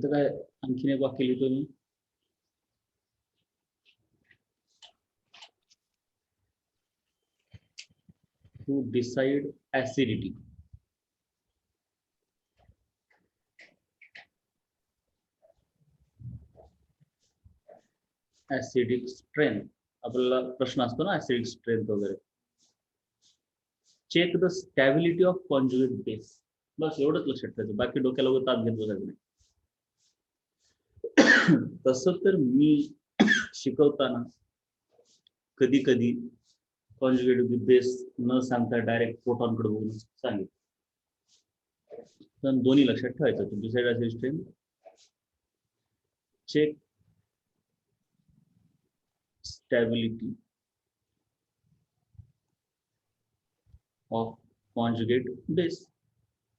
इथं काय आणखीन एक वाक्य लिहितो मी. To decide acidity. Acidic strength. आपल्याला प्रश्न असतो ना ऍसिडिक स्ट्रेंथ वगैरे. Check the stability of conjugate base. बस एवढंच लक्षात ठेवायचं, बाकी डोक्याला वगैरे ताप घेत बसायचं नाही. तसं तर मी शिकवताना कधी कधी कॉन्जुगेट बेस न सांगता डायरेक्ट प्रोटॉनकडे बघून सांगितलं. तर दोन्ही लक्षात ठेवायचं. To decide acidic strength, check stability of conjugate base.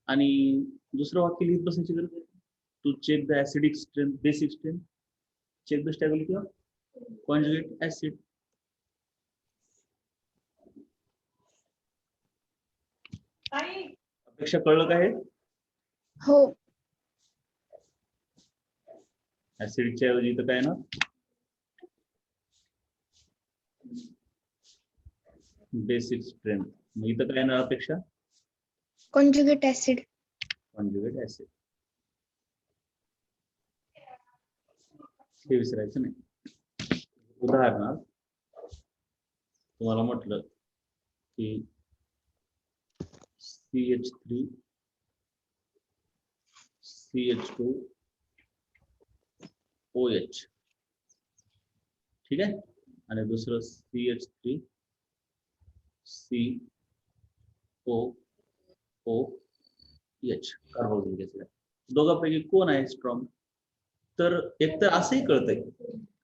आणि दुसरं वाक्य लिहित बसायची गरज आहे. To check the acidic strength, basic strength, check the stability of conjugate acid. अपेक्षा कळलं काय? हो. ऍसिडच्या ऐवजी इथं काय ना बेसिक स्ट्रेंथ. मग इथं काय ना अपेक्षा कॉन्जुगेट ऍसिड. Conjugate acid. हे विसरायचं नाही. उदाहरणार्थ तुम्हाला म्हटलं की CH3 CH2 OH, ठीक आहे, आणि दुसरं CH3 COOH कार्बोक्सिलिक ऍसिड. दोघांपैकी कोण आहे स्ट्रॉंग? तर एक तर असंही कळतंय,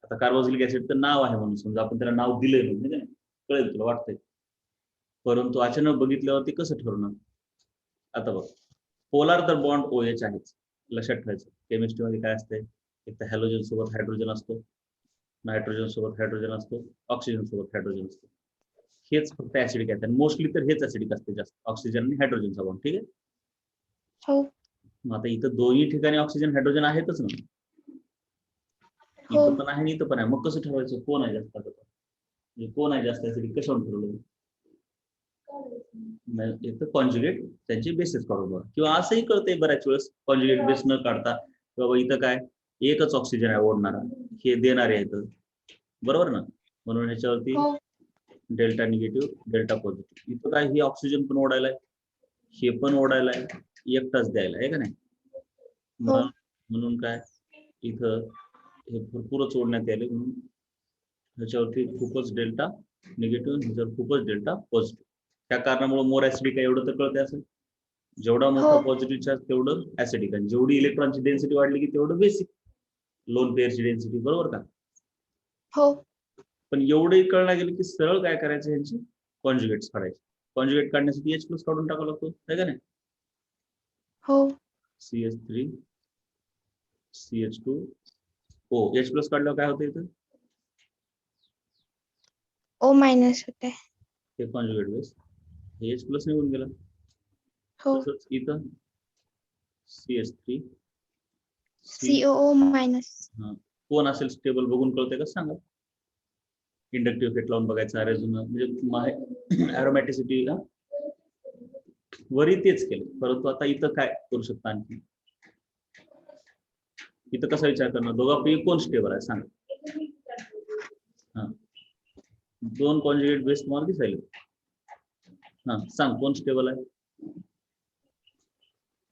आता कार्बोक्सिलिक ऍसिड तर नाव आहे म्हणून समजा आपण त्याला नाव दिलंय म्हणजे कळेल तुला वाटतंय, परंतु अचानक बघितल्यावरती कसं ठरवणार? आता बघ, पोलार तर बॉन्ड OH आहेच, लक्षात ठेवायचं. केमिस्ट्रीमध्ये काय असतंय, एक तर हॅलोजन सोबत हायड्रोजन असतो, नायट्रोजन सोबत हायड्रोजन असतो, ऑक्सिजन सोबत हायड्रोजन असतो. हेच फक्त ऍसिडिक आहे, आणि मोस्टली तर हेच ऍसिडिक असते जास्त, ऑक्सिजन आणि हायड्रोजनचा बॉन्ड. ठीक आहे. हो. मग आता इथं दोन्ही ठिकाणी ऑक्सिजन हायड्रोजन आहेतच ना, इथं पण आहे आणि इथं पण आहे. मग कसं ठरवायचं कोण आहे जास्त? म्हणजे कोण आहे जास्त ऍसिडिक, कशावर ठरवलं? एक तर कॉन्जुगेट त्यांचे बेसिस काढून बघा, किंवा असंही कळतंय बऱ्याच वेळेस कॉन्जुगेट बेस न काढता बाबा इथं काय एकच ऑक्सिजन आहे ओढणारा, हे देणारे आहेत, बरोबर ना. म्हणून ह्याच्यावरती डेल्टा निगेटिव्ह डेल्टा पॉझिटिव्ह. इथं काय, हे ऑक्सिजन पण ओढायलाय, हे पण ओढायलाय, एकटाच द्यायला आहे का नाही. म्हणून काय इथं हे भरपूरच ओढण्यात आले, म्हणून ह्याच्यावरती खूपच डेल्टा निगेटिव्ह, ह्याच्यावर खूपच डेल्टा पॉझिटिव्ह. त्या कारणामुळे मोर ऍसिडिक आहे एवढं तर कळतंय. असं जेवढा मोठा पॉझिटिव्ह चार्ज तेवढं ऍसिडिक, आणि जेवढी इलेक्ट्रॉनची डेन्सिटी वाढली की तेवढं बेसिक, लोन पेअरची डेन्सिटी, बरोबर का? हो. पण एवढंही कळलं गेलं की सरळ काय करायचं, यांची कॉन्जुगेट्स काढायचे. कॉन्जुगेट काढण्यासाठी H+ काढून टाकावं लागतो, आहे का नाही? हो. CH3 CH2 H+ काढल्यावर काय होतं इथं? O- होते. हे कॉन्जुगेट बेस, हे H+ निघून गेला. तसंच इथं CH3 COO-. कोण असेल स्टेबल बघून कळतंय का सांगा? इंडक्टिव्ह इफेक्ट लावून बघायचा, रेझोनन्स म्हणजे ॲरोमॅटिसिटी वरी तेच केलं, परंतु आता इथं काय करू शकता आणखी? इथं कसा विचार करणार, दोघांपैकी कोण स्टेबल आहे सांगा? दोन कॉन्जुगेट बेस तुम्हाला दिसायला, सांग कोण स्टेबल आहे?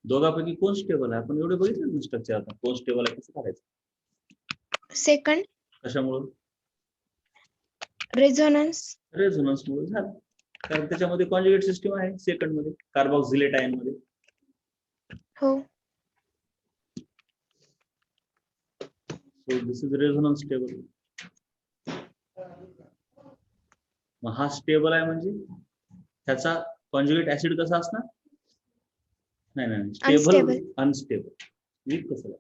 दोघांपैकी कोण स्टेबल आहे? आपण एवढे बघितलं ना स्ट्रक्चर, आता कोण स्टेबल आहे कसं करायचं? सेकंड. कशामुळे? रेझोनन्समुळे झालं, कारण त्याच्यामध्ये कॉन्जुगेट सिस्टीम आहे सेकंड मध्ये, कार्बोक्सिलेट आयन मध्ये. हो. So this is resonance stable. मग हा स्टेबल आहे म्हणजे त्याचा कॉन्जुगेट ऍसिड कसा असणार? नाही स्टेबल अनस्टेबल. वीक कसं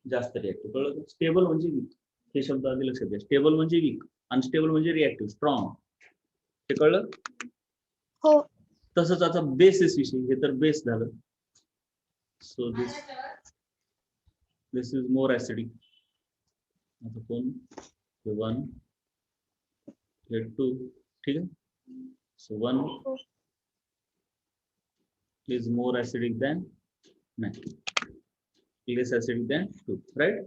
जास्त रिएक्टिव्ह, कळलं? स्टेबल म्हणजे वीक, हे शब्द आधी लक्षात घ्या. स्टेबल म्हणजे वीक, अनस्टेबल म्हणजे रिएक्टिव्ह स्ट्रॉंग, हे कळलं? हो. तसंच आता बेसिस विषयी, हे तर बेस झालं. So this is more acidic. आता कोण? हे 1 हे 2. ठीक आहे. So 1 is more acidic than less acidic than 2, right?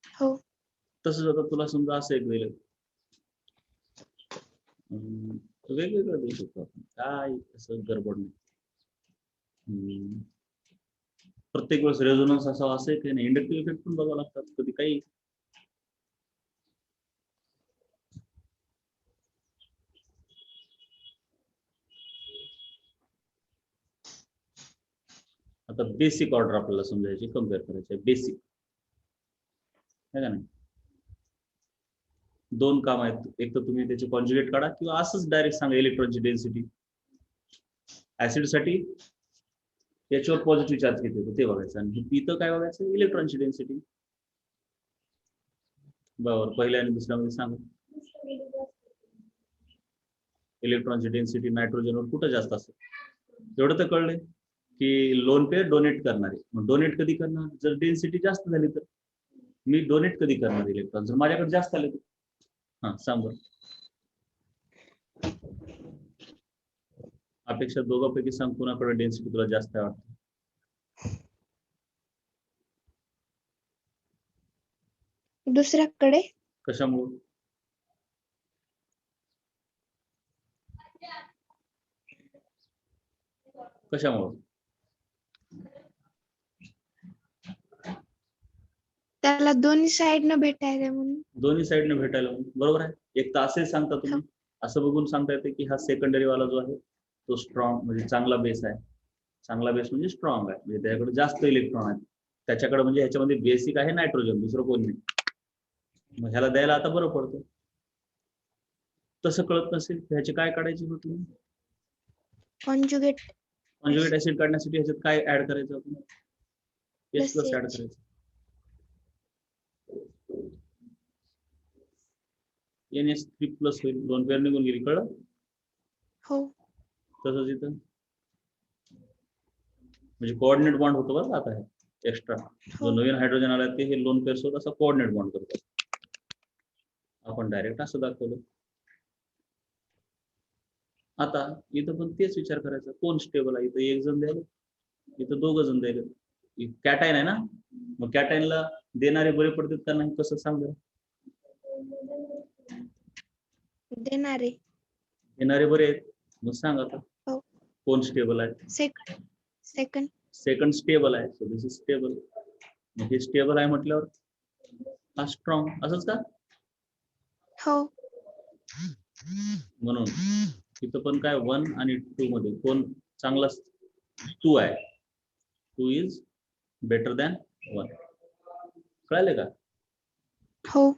हो. तसंच आता तुला समजा असं एक दिलं, वेगवेगळं देऊ शकतो आपण, काय असं गडबड नाही. प्रत्येक वेळेस रेझोनन्स असा असं काही नाही. इंडक्टिव्ह इफेक्ट पण बघावं लागतात कधी काही. आता बेसिक ऑर्डर आपल्याला समजायची, कम्पेअर करायची. बेसिक आहे का नाही. 2 काम आहेत. एक तर तुम्ही त्याचे कॉन्ज्युगेट काढा किंवा असंच डायरेक्ट सांगा इलेक्ट्रॉनची डेन्सिटी. ऍसिड साठी याच्यावर पॉझिटिव्ह चार्ज किती होतो ते बघायचं, आणि इथं काय बघायचं, इलेक्ट्रॉनची डेन्सिटी. बरोबर. पहिल्या आणि दुसऱ्यामध्ये सांगा. इलेक्ट्रॉनची डेन्सिटी नायट्रोजनवर कुठं जास्त असते, एवढं तर कळलंय की लोन पेअर डोनेट करणारे. मग डोनेट कधी करणार, जर डेन्सिटी जास्त झाली तर. मी डोनेट कधी करणार इलेक्ट्रॉन, जर माझ्याकडे जास्त आले तर. हा सांग बरं. अपेक्षा दोघांपैकी सांग, कुणाकडे डेन्सिटी तुला जास्त आहे वाटतं. दुसऱ्याकडे. कशामुळे? कशामुळे? त्याला दोन्ही साइडनं भेटायला म्हणून. दोन्ही साईडने भेटायला म्हणून. बरोबर आहे. एक तर असे सांगता तुम्ही, असं बघून सांगता येते की हा सेकंडरी वाला जो आहे तो स्ट्रॉंग म्हणजे चांगला बेस आहे. चांगला बेस म्हणजे स्ट्रॉंग आहे, म्हणजे त्याच्याकडे जास्त इलेक्ट्रॉन आहेत त्याच्याकडे, म्हणजे ह्याच्यामध्ये बेसिक आहे नायट्रोजन, दुसरं कोण नाही. मग ह्याला द्यायला आता बरं पडतं. तसं कळत नसेल ह्याचे काय काढायचे होते तुम्ही? कॉन्जुगेट कॉन्जुगेट ऍसिड काढण्यासाठी ह्याच्यात काय ऍड करायचं आपण? H plus add H. करायचं. NH3 प्लस होईल, 2 पेअर निघून गेली. कळलं? हो. तसंच इथं म्हणजे कोऑर्डिनेट बॉन्ड होतो बरं आता. हे एक्स्ट्रा जो नवीन हायड्रोजन आला ते हे लोन पेअर सोबत असा कोऑर्डिनेट बॉन्ड करतो. आपण डायरेक्ट असं दाखवलं. आता इथं पण तेच विचार करायचा, कोण स्टेबल आहे. इथं एक जण द्यायला, इथं 2 जण द्यायला. कॅटायन आहे ना, मग कॅटायनला देणारे बरे पडतात का नाही, कसं सांग. देणारे. देणारे बरे आहेत. मग सांग आता हो. कोण स्टेबल आहे. सेकंड सेकंड स्टेबल आहे. So this is stable. मग हे स्टेबल आहे म्हटल्यावर हा स्ट्रॉंग, असंच का? हो. म्हणून इथं पण काय 1 आणि 2 मध्ये कोण चांगला? 2 आहे. 2 इज बेटर दॅन 1. कळाले का? हो.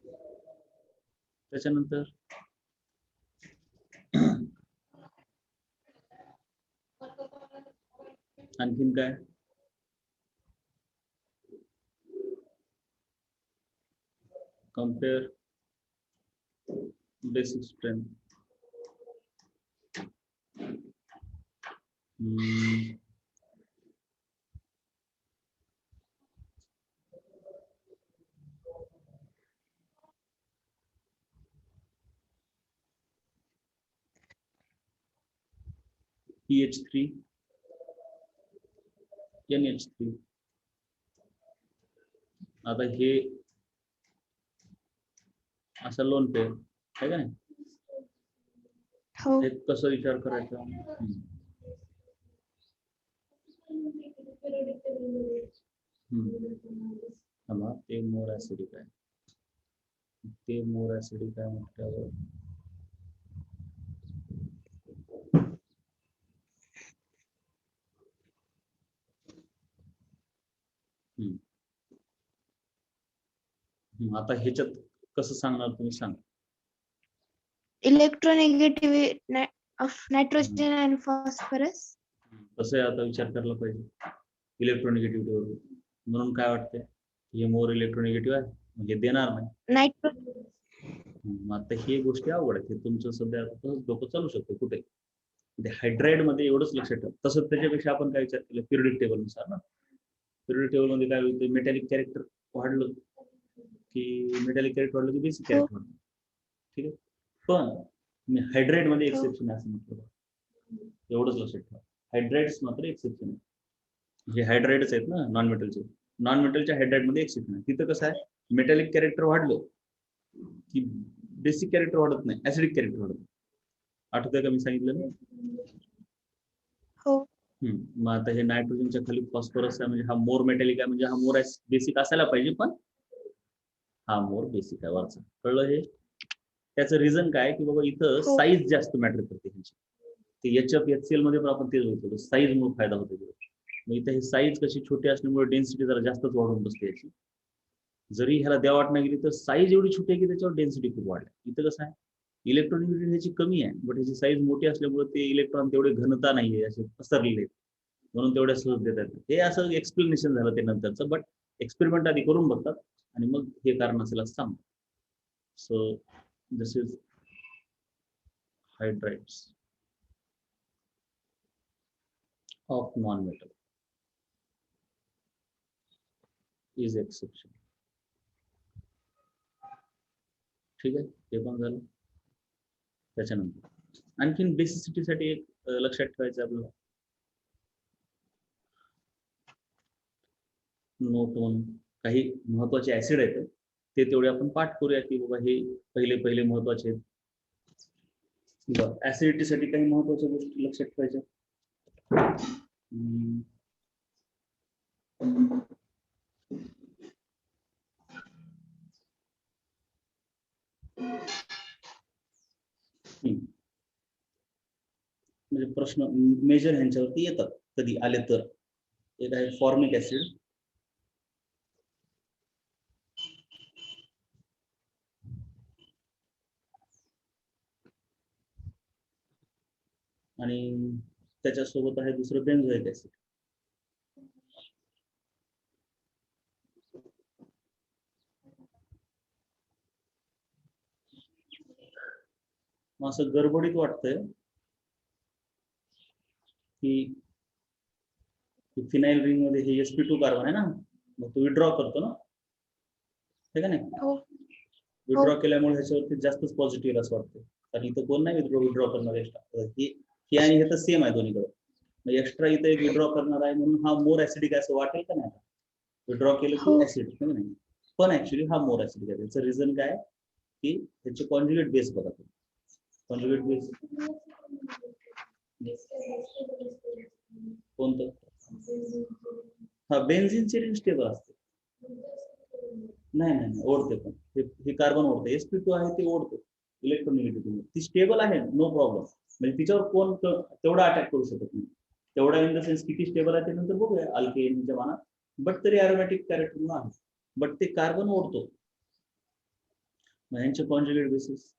त्याच्यानंतर आणखीन काय? compare basic strength. pH3 NH3. आता हे असं लोन पेअर आहे का नाही? हो. हे कसं विचार करायचा? ते मोर ऍसिडिक आहे. ते मोर ऍसिडिक आहे म्हटल्यावर आता ह्याच्यात कसं सांगणार तुम्ही, सांग. इलेक्ट्रोनेगेटिव्ह ऑफ नायट्रोजन आणि फॉस्फरस. कसं आहे आता विचार करायला पाहिजे इलेक्ट्रोनिगेटिव्हिटी वरून. म्हणून काय वाटतंय, हे मोर इलेक्ट्रोनिगेटिव्ह आहे म्हणजे देणार नाही. नायट्रोजन. आता हे गोष्टी अवघड आहेत. हे तुमचं सध्या डोकं चालू शकतं कुठे. ते हायड्राईड मध्ये एवढंच लक्षात ठेवा. तसंच त्याच्यापेक्षा आपण काय विचार केलं पिरियडिक टेबल नुसार ना. पिरियडिक टेबल मध्ये काय होतं मेटॅलिक कॅरेक्टर वाढलं की मेटॅलिक कॅरेक्टर वाढलं की बेसिक हो. कॅरेक्टर वाढलं. ठीक आहे. पण मी हायड्राईड मध्ये हो. एक्सेप्शन आहे असं म्हटलं. एवढंच लक्षात ठेवा. हायड्राईड्स मात्र एक्सेप्शन आहे. हे हायड्राईडच आहेत ना नॉन मेटलचे. नॉन मेटलच्या हायड्राईड मध्ये एक्सेप्शन आहे. तिथं कसं आहे मेटॅलिक कॅरेक्टर वाढलं की बेसिक कॅरेक्टर वाढत नाही, ऍसिडिक कॅरेक्टर वाढत. आठवतंय का मी सांगितलं ना? हो. मग आता हे नायट्रोजनच्या खाली फॉस्फरस आहे म्हणजे हा मोर मेटॅलिक आहे म्हणजे हा मोर बेसिक असायला पाहिजे, पण हा मोर बेसिक आहे वरचा. कळलं हे? त्याचं रिझन काय की बाबा इथं हो. साईज जास्त मॅटर करते ह्याची. ते HF HCl मध्ये पण आपण तेच होतो, साईज मुळे फायदा होतो. मग इथं हे साईज कशी छोटी असल्यामुळे डेन्सिटी जरा जास्तच वाढून बसते याची. जरी ह्याला द्या वाटणं गेली तर साईज एवढी छोटी आहे की त्याच्यावर डेन्सिटी खूप वाढली. इथं कसं आहे इलेक्ट्रॉनिक ह्याची कमी आहे, बट ह्याची साईज मोठी असल्यामुळे ते इलेक्ट्रॉन तेवढे घनता नाहीये असे पसरलेले आहेत, म्हणून तेवढ्या सहज देतात. हे असं एक्सप्लेनेशन झालं ते नंतरचं, बट एक्सपेरिमेंट आधी करून बघतात आणि मग हे कारण असेल असं सांगतात. So this is hydrides of non-metal is exception. ठीक आहे, ते पण झालं. त्याच्यानंतर आणखीन बेसिसिटीसाठी एक लक्षात ठेवायचं आपल्याला नोट म्हणून काही महत्वाचे ऍसिड आहेत ते तेवढे आपण पाठ करूया की बाबा हे पहिले पहिले महत्वाचे आहेत. ऍसिडिटीसाठी काही महत्वाच्या गोष्टी लक्षात ठेवायच्या. म्हणजे प्रश्न मेजर ह्यांच्यावरती येतात कधी आले तर. एक आहे फॉर्मिक ऍसिड, आणि त्याच्यासोबत आहे दुसरं बेन्झोइक ऍसिड. मग असं गडबडीत वाटतंय की फिनाइल रिंग मध्ये हे sp2 कार्बन आहे ना, मग तो विड्रॉ करतो ना, हे का नाही? हो. विड्रॉ केल्यामुळे ह्याच्यावरती जास्तच पॉझिटिव्ह असं वाटतं, कारण इथं कोण नाही विड्रॉ करणार एक्स्ट्रा. हे आणि हे तर सेम आहे दोन्हीकडे. एक्स्ट्रा इथं एक विड्रॉ करणार आहे म्हणून हा मोर ऍसिडिक असं वाटेल का नाही? विड्रॉ केलं की हो. ऍसिड नाही, पण ऍक्च्युली हा मोर ऍसिडिक आहे. त्याचं रिझन काय की त्याचे कॉन्ज्युगेट बेस बघा. कॉन्ज्युगेट बेस कोणतं? हा बेन्झीनची रिंग स्टेबल असते. नाही नाही ओढते, पण हे कार्बन ओढते. sp2 आहे ते ओढते इलेक्ट्रोनिगेटिव्ह, ती स्टेबल आहे नो प्रॉब्लेम. म्हणजे तिच्यावर कोण तेवढा अटॅक करू शकत नाही. तेवढा इन द सेन्स किती स्टेबल आहे ते नंतर बघूया अल्केनच्या मानात, बट तरी अरोमॅटिक कॅरेक्टर आहे. बट ते कार्बन ओढतो. यांचे कॉन्ज्युगेट बेसिस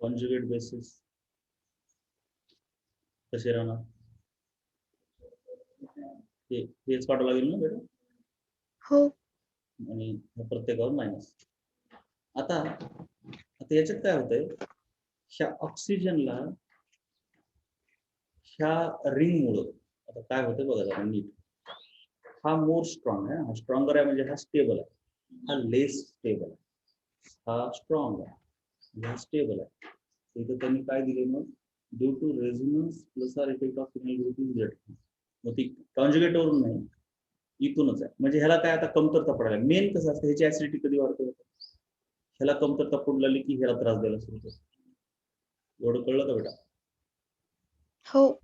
कॉन्ज्युगेट बेसिस कसे राहणार हेच पाठवा लागेल ना बेटा. हो. आणि प्रत्येकावर मायनस. आता याच्यात काय होतंय, ह्या ऑक्सिजनला ह्या रिंग मुळे आता काय होतं बघा जरा नीट. हा मोर स्ट्रॉंग आहे, हा स्ट्रॉंगर आहे म्हणजे हा स्टेबल आहे, हा लेस स्टेबल आहे. हा स्ट्रॉंग आहे, हा स्टेबल आहे. इथं त्यांनी काय दिले मग due to resonance plus R effect of phenyl group in Z. मग ती कॉन्ज्युगेट वरून नाही, इथूनच आहे. म्हणजे ह्याला काय आता कमतरता पडायला. मेन कसं असतं ह्याची ऍसिडिटी कधी वाढते, ह्याला कमतरता पडू लागली की ह्याला त्रास द्यायला सुरू करतो. एवढं कळलं का बेटा? हो.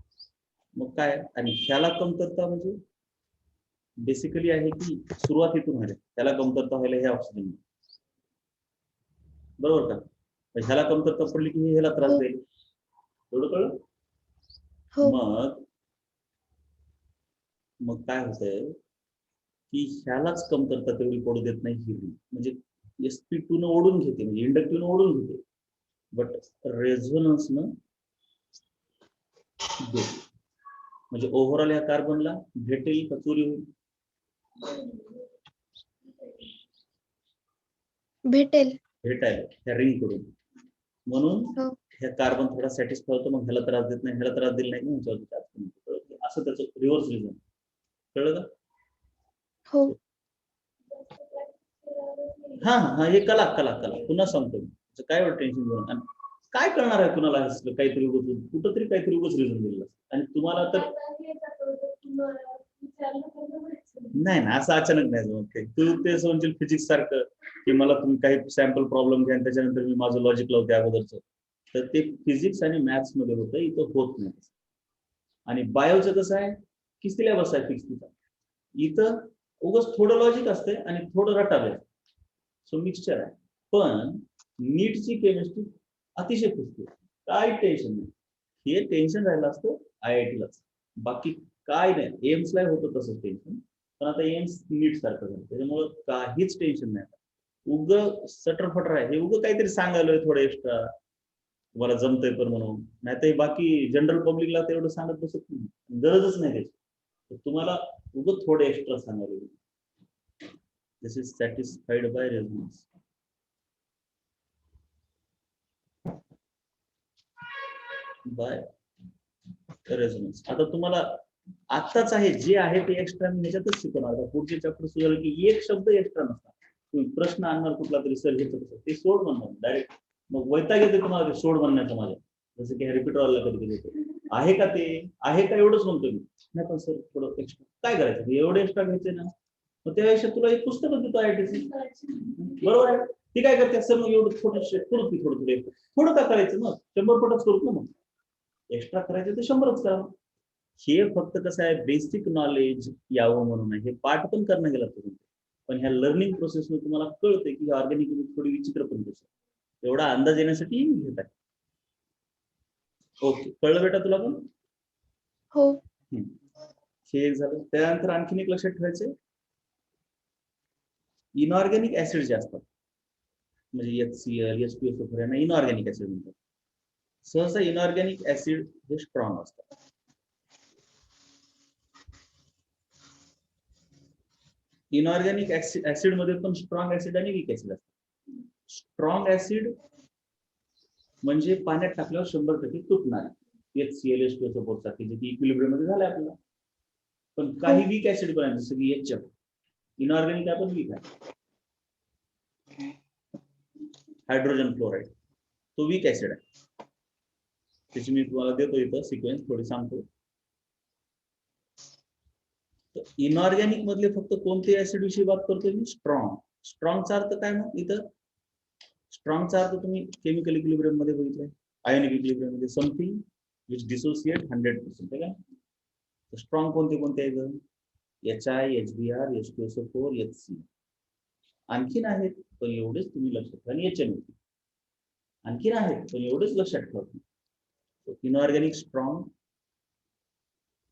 मग काय, आणि ह्याला कमतरता म्हणजे बेसिकली आहे की सुरुवातीतून व्हायला, त्याला कमतरता व्हायला हे ऑक्सिजन, बरोबर का? ह्याला कमतरता पडली की ह्याला त्रास हो. देईल. एवढं कळलं? हो. मग काय होतंय की ह्यालाच कमतरता तेवढी पडू देत नाही ही, म्हणजे sp2 न ओढून घेते, म्हणजे इंडक्टिव्ह न ओढून घेते, बट रेझोनन्स न देते. म्हणजे ओव्हरऑल या कार्बनला भेटेल का चोरी होईल? भेटेल. भेटायला त्या रिंग कडून. म्हणून हो. हे कार्बन थोडा सॅटिस्फाय होतो, मग ह्याला त्रास देत नाही, ह्याला त्रास दिला नाही, असं त्याचं रिव्हर्स रिझन. कळलं का? हो. हा हा हे कला पुन्हा सांगतो मी. काय वाटतं टेन्शन घेऊन, आणि काय करणार आहे कुणाला हसलं काहीतरी उगाच, कुठंतरी काहीतरी उगाच रिझन दिलं, आणि तुम्हाला तर नाही ना असं अचानक नाही जमत काही. तू ते म्हणजे फिजिक्स सारखं की मला तुम्ही काही सॅम्पल प्रॉब्लेम घ्या आणि त्याच्यानंतर मी माझं लॉजिक लावते अगोदरचं, तर ते फिजिक्स आणि मॅथ्स मध्ये होतं, इथं होत नाही. आणि बायोचं कसं आहे की सिलेबस आहे फिक्स तिचा, इथं उगाच थोडं लॉजिक असते आणि थोडं रटावे, सो मिक्सचर आहे. पण नीटची केमिस्ट्री अतिशय पुसते, काय टेन्शन नाही. हे टेन्शन राहिलं असतं IIT-लाच, बाकी काय नाही. एम्सला होतं तसं टेन्शन, पण आता एम्स नीट सारखं झालं, त्याच्यामुळं काहीच टेन्शन नाही. उग सटरफटर आहे हे, उगं काहीतरी सांगायलोय थोडं एक्स्ट्रा, तुम्हाला जमतंय पण म्हणून, नाहीतर बाकी जनरल पब्लिकला तेवढं सांगत बसत नाही, गरजच नाही त्याची. तुम्हाला उगं थोडे एक्स्ट्रा सांगायला. This is satisfied by resonance. By resonance. आता तुम्हाला आत्ताच आहे जे आहे ते एक्स्ट्रा मी ह्याच्यातच शिकवणार. पुढचे चॅप्टर सुरू झालं की एक शब्द एक्स्ट्रा नसतात. तुम्ही प्रश्न आणणार कुठला तरी, सर घेतो ते सोड म्हणणार डायरेक्ट, मग वैताग येते तुम्हाला ते सोड म्हणण्याचं माझ्या. जसं की रिपीटरला कधी कधी आहे का ते आहे का एवढंच म्हणतो मी, नाही पण सर थोडं एक्स्ट्रा काय करायचं, एवढं एक्स्ट्रा घ्यायचे ना, मग त्यापेक्षा तुला एक पुस्तक देतो IIT, बरोबर आहे. ती काय करते सर, मग एवढं थोडं का करायचं मग 100 पटच करू ना, मग एक्स्ट्रा करायचं ते 100च करा. हे फक्त कसं आहे, बेसिक नॉलेज यावं म्हणून आहे. हे पाठ पण करणं गेलं तुम्ही, पण ह्या लर्निंग प्रोसेसमध्ये तुम्हाला कळते की ऑर्गॅनिक थोडी विचित्र पण कसं, एवढा अंदाज येण्यासाठी घेत आहे. ओके, कळलं बेटा तुला पण? हो. हे एक झालं. त्यानंतर आणखीन एक लक्षात ठेवायचं, इनऑर्गॅनिक ऍसिड जे असतात, म्हणजे HCl, H2SO4 यांना इनऑर्गॅनिक ऍसिड म्हणतात. सहसा इनऑर्गॅनिक ऍसिड हे स्ट्रॉंग असतात. इनऑर्गॅनिक ऍसिड मध्ये पण स्ट्रॉंग ऍसिड आणि वीक ऍसिड असतात. स्ट्रॉंग ऍसिड म्हणजे पाण्यात टाकल्यावर 100% तुटणार, HCl, H2SO4 सारखे, जे की इक्विलिब्रियम मध्ये झालंय आपल्याला. पण काही वीक ऍसिड पण आहे, जसं की HF, इनऑर्गॅनिक आहे पण वीक आहे. हायड्रोजन फ्लोराईड तो वीक ऍसिड आहे. त्याची मी तुम्हाला देतो इथं सिक्वेन्स थोडी सांगतो. इनऑर्गॅनिक मधले फक्त कोणते ऍसिड विषयी बात करतोय मी, स्ट्रॉंगचा अर्थ काय, मग इथं स्ट्रॉंगचा अर्थ तुम्ही केमिकल इक्विलिब्रियम मध्ये बघितलंय, आयोनिक इक्विलिब्रियम मध्ये समथिंग विच डिसोसिएट 100%, है का? स्ट्रॉंग कोणते आहेत, HI, HBr, H2SO4, HC. आणखीन आहेत पण एवढेच तुम्ही लक्षात ठेवा, आणि HNO आणखीन आहेत पण एवढेच लक्षात ठेवा. इनऑर्गॅनिक स्ट्रॉंग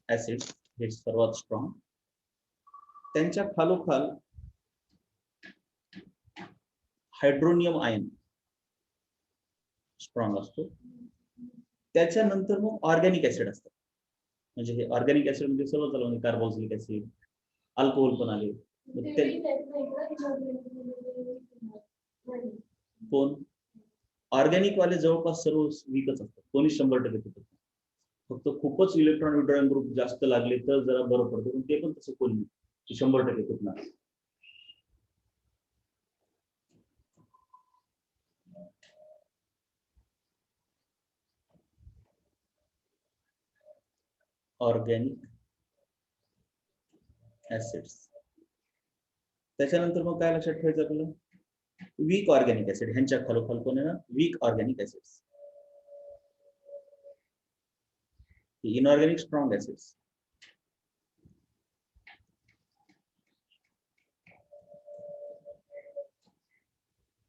ऍसिड हे सर्वात स्ट्रॉंग, त्यांच्या खालोखाल हायड्रोनियम आयन स्ट्रॉंग असतो. त्याच्यानंतर मग ऑर्गॅनिक ऍसिड असतात, म्हणजे हे ऑर्गॅनिक ऍसिड म्हणजे सर्व झालं, म्हणजे कार्बोक्सिलिक ऍसिड, अल्कोहोल पण आले. कोण ऑर्गॅनिक वाले जवळपास सर्व वीकच असतात, कोणी 100% तुटत. फक्त खूपच इलेक्ट्रॉन विड्रॉइंग ग्रुप जास्त लागले तर जरा बरं पडतं, पण ते पण तसं कोणी नाही 100% तुटणार. Organic acids. त्याच्यानंतर मग काय लक्षात ठेवायचं आपल्याला, वीक ऑर्गॅनिक ऍसिड, ह्यांच्या खालोखाल कोण आहे ना, weak organic acids, inorganic strong acids.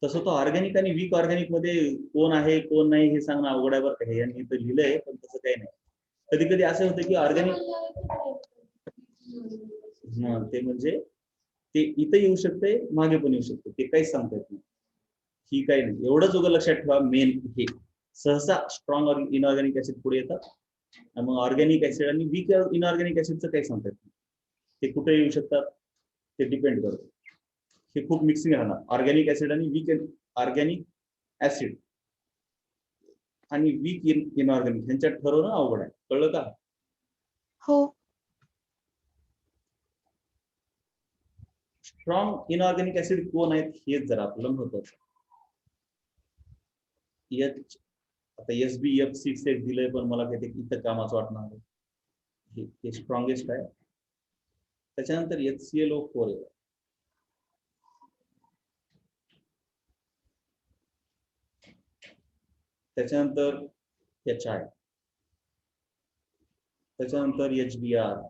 तसं तो ऑर्गॅनिक आणि वीक ऑर्गॅनिक मध्ये कोण आहे कोण नाही हे सांगणं अवघड आहे बरं का. हे यांनी इथं लिहिलंय पण तसं काही नाही. कधी कधी असं होतं की ऑर्गॅनिक, ते म्हणजे ते इथं येऊ शकते मागे पण येऊ शकते, ते काहीच सांगता येत नाही. ही काही नाही, एवढंच उगा लक्षात ठेवा. मेन हे सहसा स्ट्रॉंग इनऑर्गॅनिक ऍसिड पुढे येतात, मग ऑर्गॅनिक ऍसिड आणि वीक इनऑर्गॅनिक ऍसिडचं काही सांगता येत नाही, ते कुठे येऊ शकतात ते डिपेंड करतं. हे खूप मिक्सिंग राहणार. ऑर्गॅनिक ऍसिड आणि वीक ऑर्गॅनिक ऍसिड आणि वीक इनऑर्गॅनिक ह्यांच्यात ठरवणं अवघड आहे. कळलं का? हो. स्ट्रॉंग इनऑर्गॅनिक ऍसिड कोण आहेत हेच जरा आपल्याला महत्वाचं. आता SbF6 एक दिलंय, पण मला काही इथं कामाचं वाटणार आहे. हे स्ट्रॉंगेस्ट आहे. त्याच्यानंतर HClO4 आहे. त्याच्यानंतर HI, त्याच्यानंतर HBr,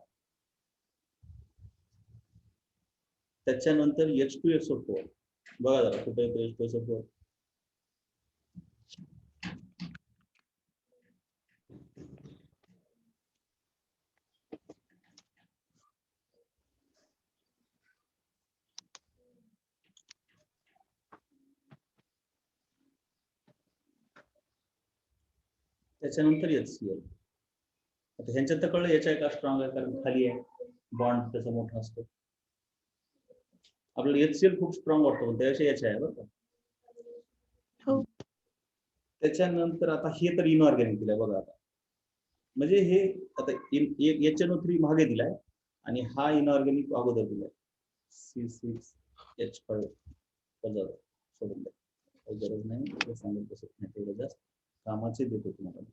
त्याच्यानंतर H2SO4. बघा जरा कुठे येतो H2SO4. त्याच्यानंतर HCl. आता ह्यांच्यात तर कळलं HI का स्ट्रॉंग आहे, कारण खाली आहे, बॉन्ड त्याचा मोठा असतो. आपल्याला HCl खूप स्ट्रॉंग वाटतो, पण त्याविषयी HI आहे बरं का. हो. त्याच्यानंतर आता हे तर इनऑर्गॅनिक दिलंय बघा. आता म्हणजे हे आता HNO3 मागे दिलाय आणि हा इनऑर्गॅनिक अगोदर दिलाय. C6H5 सोडून द्या, काही गरज नाही. सांगेल तसं नाही, तेवढं जास्त कामाचे देतो तुम्हाला.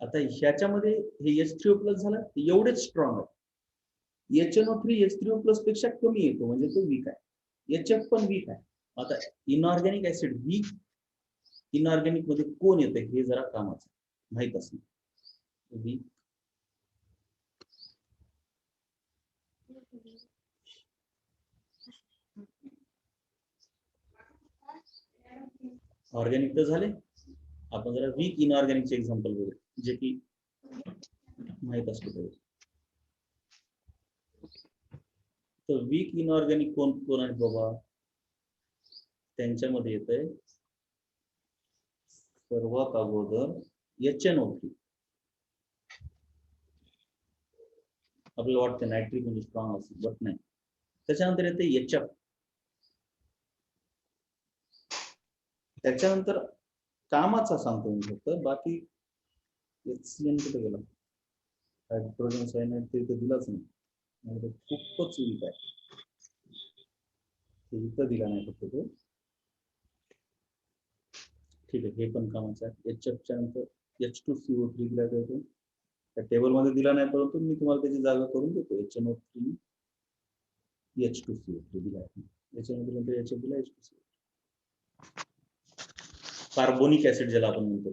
आता ह्याच्यामध्ये हे H3O+ झालं, एवढेच स्ट्रॉंग आहे. HNO3 H3O+ पेक्षा कमी येतो, म्हणजे तो वीक आहे. HF पण वीक आहे. आता इनऑर्गॅनिक ऍसिड वीक इनऑर्गॅनिक मध्ये कोण येतं हे जरा कामाचं माहित असणं. वीक ऑर्गॅनिक तर झाले. आपण जरा वीक इनऑर्गॅनिकचे एक्झाम्पल बघू, जे की माहित असतो. तर वीक इनऑर्गॅनिक कोण कोण आहेत बाबा? त्यांच्यामध्ये येतंय सर्वात अगोदर HNO3. आपल्याला वाटतं नायट्रिक म्हणजे स्ट्रॉंग असेल, बट नाही. त्याच्यानंतर येते HF. त्याच्यानंतर कामाचा सांगतो मी फक्त, बाकी HCN कुठे गेला? हायड्रोजन सायनाइड ते इथं दिलाच नाही, म्हणजे खूपच वीक आहे. ते इथं दिला नाही फक्त तो. ठीक आहे, हे पण कामाचं आहे. HFच्या नंतर H2CO3 दिला जातो. त्या टेबल मध्ये दिला नाही, परंतु मी तुम्हाला त्याची जागा करून देतो. HNO3 H2CO3 दिला आहे. त्याच्यानंतर HF दिला, H2CO3. कार्बोनिक ऍसिड ज्याला आपण म्हणतो,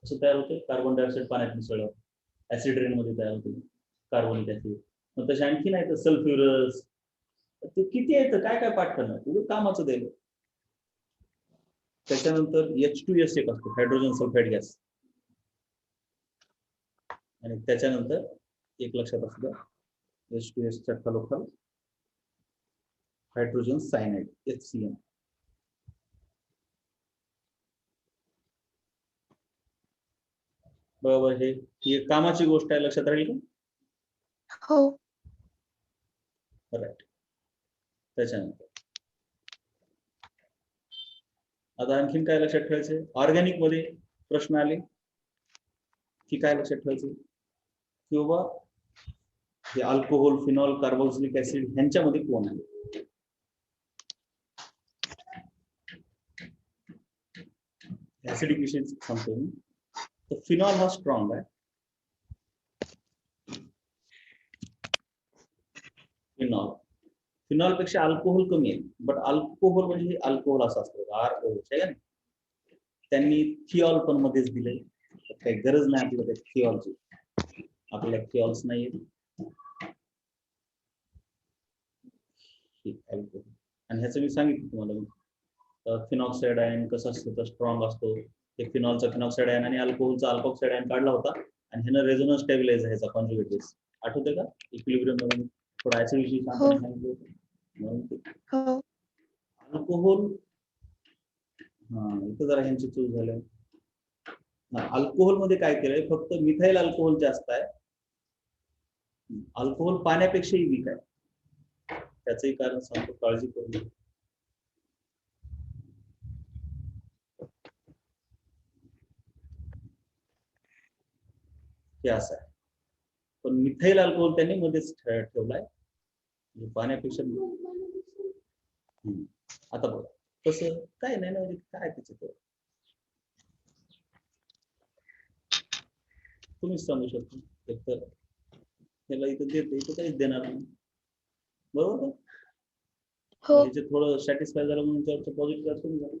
कसं तयार होते? कार्बन डायऑक्साईड पाण्यात मिसळलं, ऍसिड रेन मध्ये तयार होते कार्बोनिक ऍसिड. मग तसे आणखी नाही तर सल्फ्युरस. ते किती येतं, काय काय पाठ करणं, तुझं कामाचं द्यायला. त्याच्यानंतर H2S एक असतो, हायड्रोजन सल्फाइड गॅस. आणि त्याच्यानंतर एक लक्षात असू द्या, H2S च्या खालोखाल हायड्रोजन सायनाइड HCN. बरोबर, हे कामाची गोष्ट आहे, लक्षात राहील का? हो. राईट. त्याच्यानंतर आता आणखीन काय लक्षात ठेवायचं? ऑर्गॅनिक मध्ये प्रश्न आले की काय लक्षात ठेवायचं? की बाबा हे अल्कोहोल, फिनॉल, कार्बोक्सिलिक ऍसिड ह्यांच्यामध्ये कोण आहे? ऍसिडिक विषयी सांगतो मी. तर फिनॉल हा स्ट्रॉंग आहे. फिनॉल पेक्षा अल्कोहोल कमी आहे, बट अल्कोहोल म्हणजे अल्कोहोल असं असतं, ROH आहे ना. त्यांनी थिऑल पण मध्येच दिलंय, काही गरज नाही आपल्याला त्या थिऑलची. आपल्याला थिऑल्स नाही येत. आणि ह्याचं मी सांगितलं तुम्हाला, फिनॉक्साइड आयन कसं असतं, स्ट्रॉंग असतो. एक फिनॉलचा फिनॉक्साइड आयन आणि अल्कोहोलचा अल्कोक्साइड आयन काढला होता, आणि ह्यानं रेझोनन्स स्टॅबिलायझर ह्याचा कॉन्जुगेट बेस. आठवते का? इक्विलिब्रियम मधून थोडा ऍसिड विषयी सांगितलं होतं. अल्कोहोल, इथं जरा ह्यांची चूक झाली. अल्कोहोल मध्ये काय केलंय, फक्त मिथाइल अल्कोहोल जास्त आहे. अल्कोहोल पाण्यापेक्षाही वीक आहे. त्याचंही कारण सांगतो, काळजी करू नका. हे असं आहे. पण मिथाईल अल्कोहोल त्यांनी मध्येच ठेवलाय, म्हणजे पाण्यापेक्षा. आता बघ तसं काय नाही ना, म्हणजे काय त्याचं तुम्हीच सांगू शकता. एकतर त्याला इथं देत, इथं काहीच देणार नाही, बरोबर का? हो ह्याचे थोडं सॅटिस्फाय झालं म्हणून त्याचं पॉझिटिव्ह कमी झालं,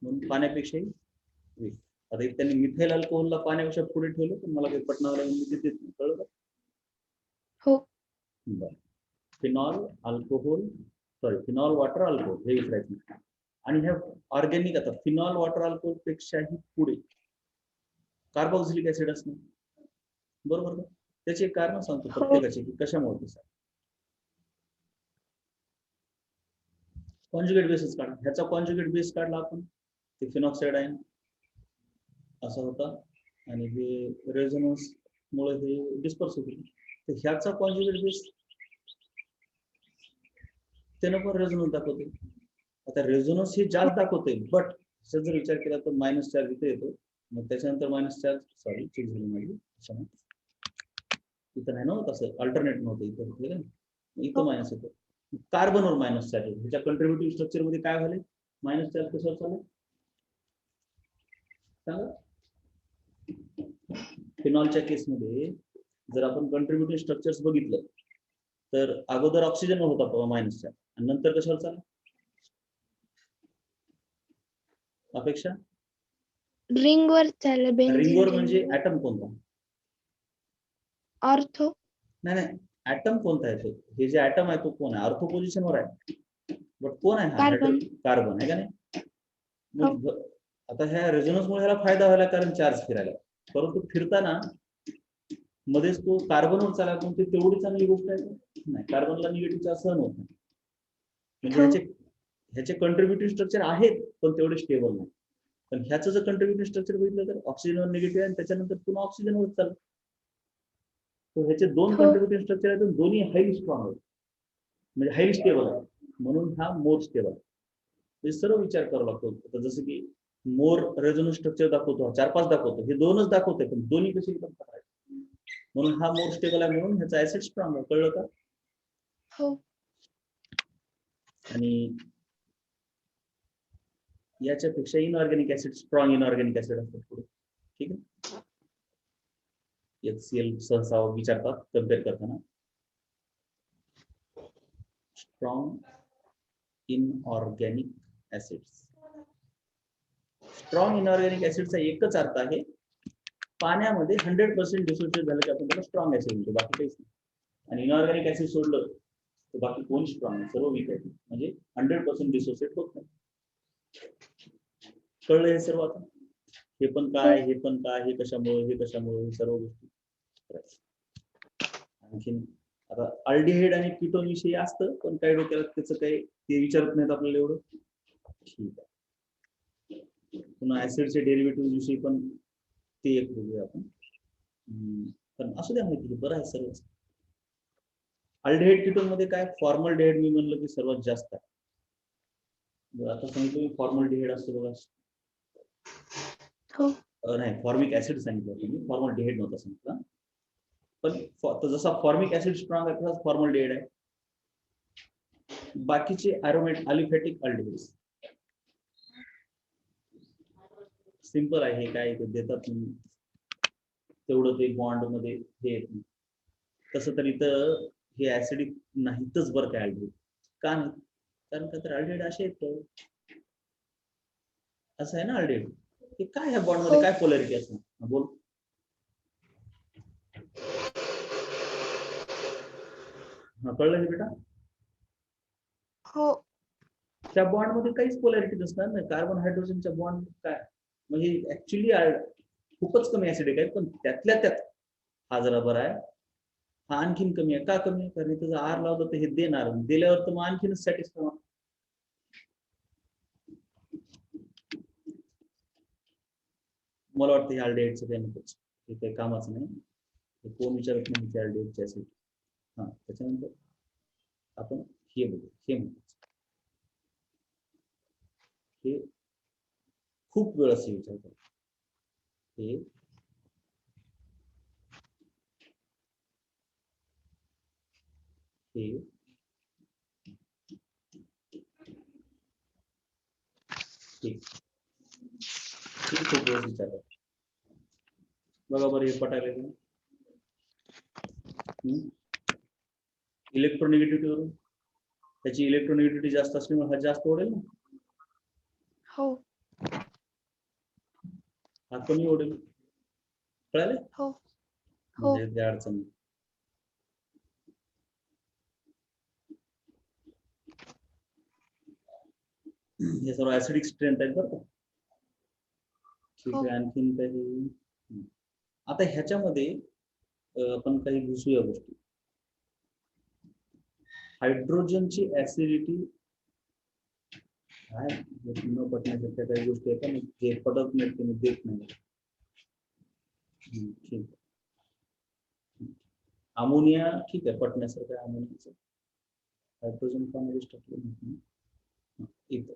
म्हणून पाण्यापेक्षाही weak. आता इथे त्यांनी मिथाईल अल्कोहोलला पाण्यापेक्षा पुढे ठेवलं, पण मला काही पटणार नाही, मी देत नाही, कळलं का? हो बरं. Phenol alcohol, sorry phenol water alcohol हे विचारायचं. आणि ह्या ऑर्गॅनिक आता फिनॉल वॉटर अल्कोहोल पेक्षाही पुढे कार्बोक्सिलिक ऍसिड असणं, बरोबर का? त्याचे एक कारण सांगतो हो प्रत्येकाचे की कशामुळे तसं. कॉन्जुगेट बेसिस काढा. ह्याचा कॉन्जुगेट बेस काढला आपण, ते फिनॉक्साइड आहे असा होता, आणि हे रेझोनन्स मुळे हे डिस्पर्स होते. तर ह्याचा कॉन्जुगेट बेस त्यानं पण रेझोनन्स दाखवते. आता रेझोनन्स हे जास्त दाखवते, बट जर विचार केला तर मायनस चार्ज इथे येतो, मग त्याच्यानंतर मायनस चार्ज, सॉरी चूक झाली माझी, इथं नाही ना तसं, अल्टरनेट नव्हतं इथं, ठीक आहे, इथं मायनस येतो. कार्बनवर मायनस चार्ज येतो. ह्याच्या कंट्रीब्युटिव्ह स्ट्रक्चर मध्ये काय झाले, मायनस चार्ज कशावर चालू सांगा. फिनॉलच्या केसमध्ये जर आपण कंट्रीब्युटिव्ह स्ट्रक्चर्स बघितलं तर अगोदर ऑक्सिजन होता मायनस चार्ज, आणि नंतर कशावर चालू अपेक्षा? रिंगवर चाललं, बेन्झीन रिंगवर म्हणजे रिंगवर. ऍटम कोणता? ऑर्थो. नाही ऍटम कोणता आहे तो? हे जे ऍटम आहे तो कोण आहे? ऑर्थो पोझिशनवर आहे, बट कोण आहे हा? कार्बन. कार्बन आहे का नाही? हो मग आता ह्या रेझोनन्समुळे ह्याला फायदा व्हायला, कारण चार्ज फिरायला, परंतु फिरताना मध्येच तो कार्बनवर चालला, पण ते तेवढी चांगली गोष्ट आहे नाही. कार्बनला निगेटिव्ह चार्ज सहन होत नाही, म्हणजे हो ह्याचे कंट्रीब्युटिव्ह स्ट्रक्चर आहेत पण तेवढे स्टेबल नाही. पण ह्याचं जर कंट्रीब्युटिव्ह स्ट्रक्चर बघितलं तर ऑक्सिजनवर निगेटिव्ह आहे, आणि त्याच्यानंतर पुन्हा ऑक्सिजनवर चालतं. तर ह्याचे दोन हो कंट्रीब्युटिव्ह स्ट्रक्चर आहेत, दोन्ही हायली स्ट्रॉंग आहेत, म्हणजे हायली स्टेबल आहे, म्हणून हा मोर स्टेबल आहे. हे सर्व विचार करावा लागतो. जसं की मोर रेझोनन्स स्ट्रक्चर दाखवतो, 4-5 दाखवतो, हे दोनच दाखवतोय, पण दोन्ही कशी एकदम करायचे, म्हणून हा मोर स्टेबल आहे, म्हणून ह्याचा ऍसिड स्ट्रॉंग आहे, कळलं का? हो आणि याच्यापेक्षा inorganic acid, strong inorganic acid असतात पुढे, ठीक आहे. HCl सहसा विचारतात कम्पेअर करताना. Strong inorganic acids. Strong inorganic ऍसिडचा एकच अर्थ आहे, पाण्यामध्ये 100% डिसोसिएट झालं की आपण त्याला स्ट्रॉंग ऍसिड म्हणतो, बाकी काहीच नाही. आणि इनऑर्गॅनिक ऍसिड सोडलं तर बाकी कोण स्ट्रॉंग आहे, सर्व वीक आहे, म्हणजे 100% डिसोसिएट होत नाही. कळलं हे सर्व आता? हे पण काय, हे पण काय, हे कशामुळे, हे कशामुळे, हे सर्व गोष्टी. आणखीन आता अल्डिहाइड आणि कीटोन विषयी असतं, पण काही डोक्याला त्याचं काही ते विचारत नाहीत आपल्याला एवढं, ठीक आहे. पुन्हा ऍसिडचे डेरिव्हेटिव्ह विषयी पण ते एक बघूया आपण, पण असू द्या माहिती, बरं आहे सर्व. अल्डिहाइड कीटोन मध्ये काय, फॉर्मलडिहाइड मी म्हणलं की सर्वात जास्त आहे. आता सांगितलं मी फॉर्मलडिहाइड असतो बघा, हो नाही फॉर्मिक ऍसिड सांगितलं होतं मी, फॉर्मलडिहाइड नव्हता सांगितलं. पण जसा फॉर्मिक ऍसिड स्ट्रॉंग आहे तसाच फॉर्मलडिहाइड आहे. बाकीचे अरोमॅटिक अलिफॅटिक अल्डिहाइड्स सिंपल आहे, हे काय देतात तेवढं ते बॉन्ड मध्ये हे येत नाही. तसं तर इथं हे ऍसिडिक नाहीतच बरं काय अल्डिहाइड, का नाही? कारण का तर अल्डिहाइड असे आहेत, असं आहे ना अल्डिहाइड, हे काय ह्या बॉन्ड मध्ये हो काय पोलॅरिटी असणार, बोल. हा कळलं हे बेटा? हो त्या बॉन्ड मध्ये काहीच पोलॅरिटी नसणार नाही. कार्बन हायड्रोजनच्या बॉन्ड काय म्हणजे ऍक्च्युली खूपच कमी ऍसिडिक आहे, पण त्यातल्या त्यात हा जरा बरा आहे, हा आणखीन कमी आहे. का कमी आहे? कारण इथं जर आर लावलं तर हे देणार, दिल्यावर तर मग आणखीनच सॅटिस्फाय होणार. मला वाटतं हे अल्डिहाइडचं काही नकोच, हे काही कामाचं नाही, कोण विचारत नाही ते अल्डिहाइडचे ऍसिड. हा त्याच्यानंतर आपण हे बघू, हे महत्वाचं. हे खूप वेळ असे विचारतात. हे हे खूप वेळेस विचारतात. बघा बरं हे पटायला इलेक्ट्रोनिगेटिव्हिटी वरून त्याची इलेक्ट्रोनिगेटिव्हिटी जास्त असल्यामुळे हा जास्त ओढेल ना, हो हा कमी ओढेल. कळाले? हो हो म्हणजे त्या अडचण नाही. हे सर्व ऍसिडिक स्ट्रेंथ आहेत बरं का. ठीक हो आहे, आणखीन काही. आता ह्याच्यामध्ये आपण काही घुसूया गोष्टी. हायड्रोजनची ऍसिडिटी काय न पटण्यासारख्या काही गोष्टी आहेत ना, जे पटत नाहीत ते देत नाही. ठीक. अमोनिया ठीक आहे, पटण्यासारखं आहे अमोनियाचं. हायड्रोजन पाण्यामध्ये टाकलं इथं.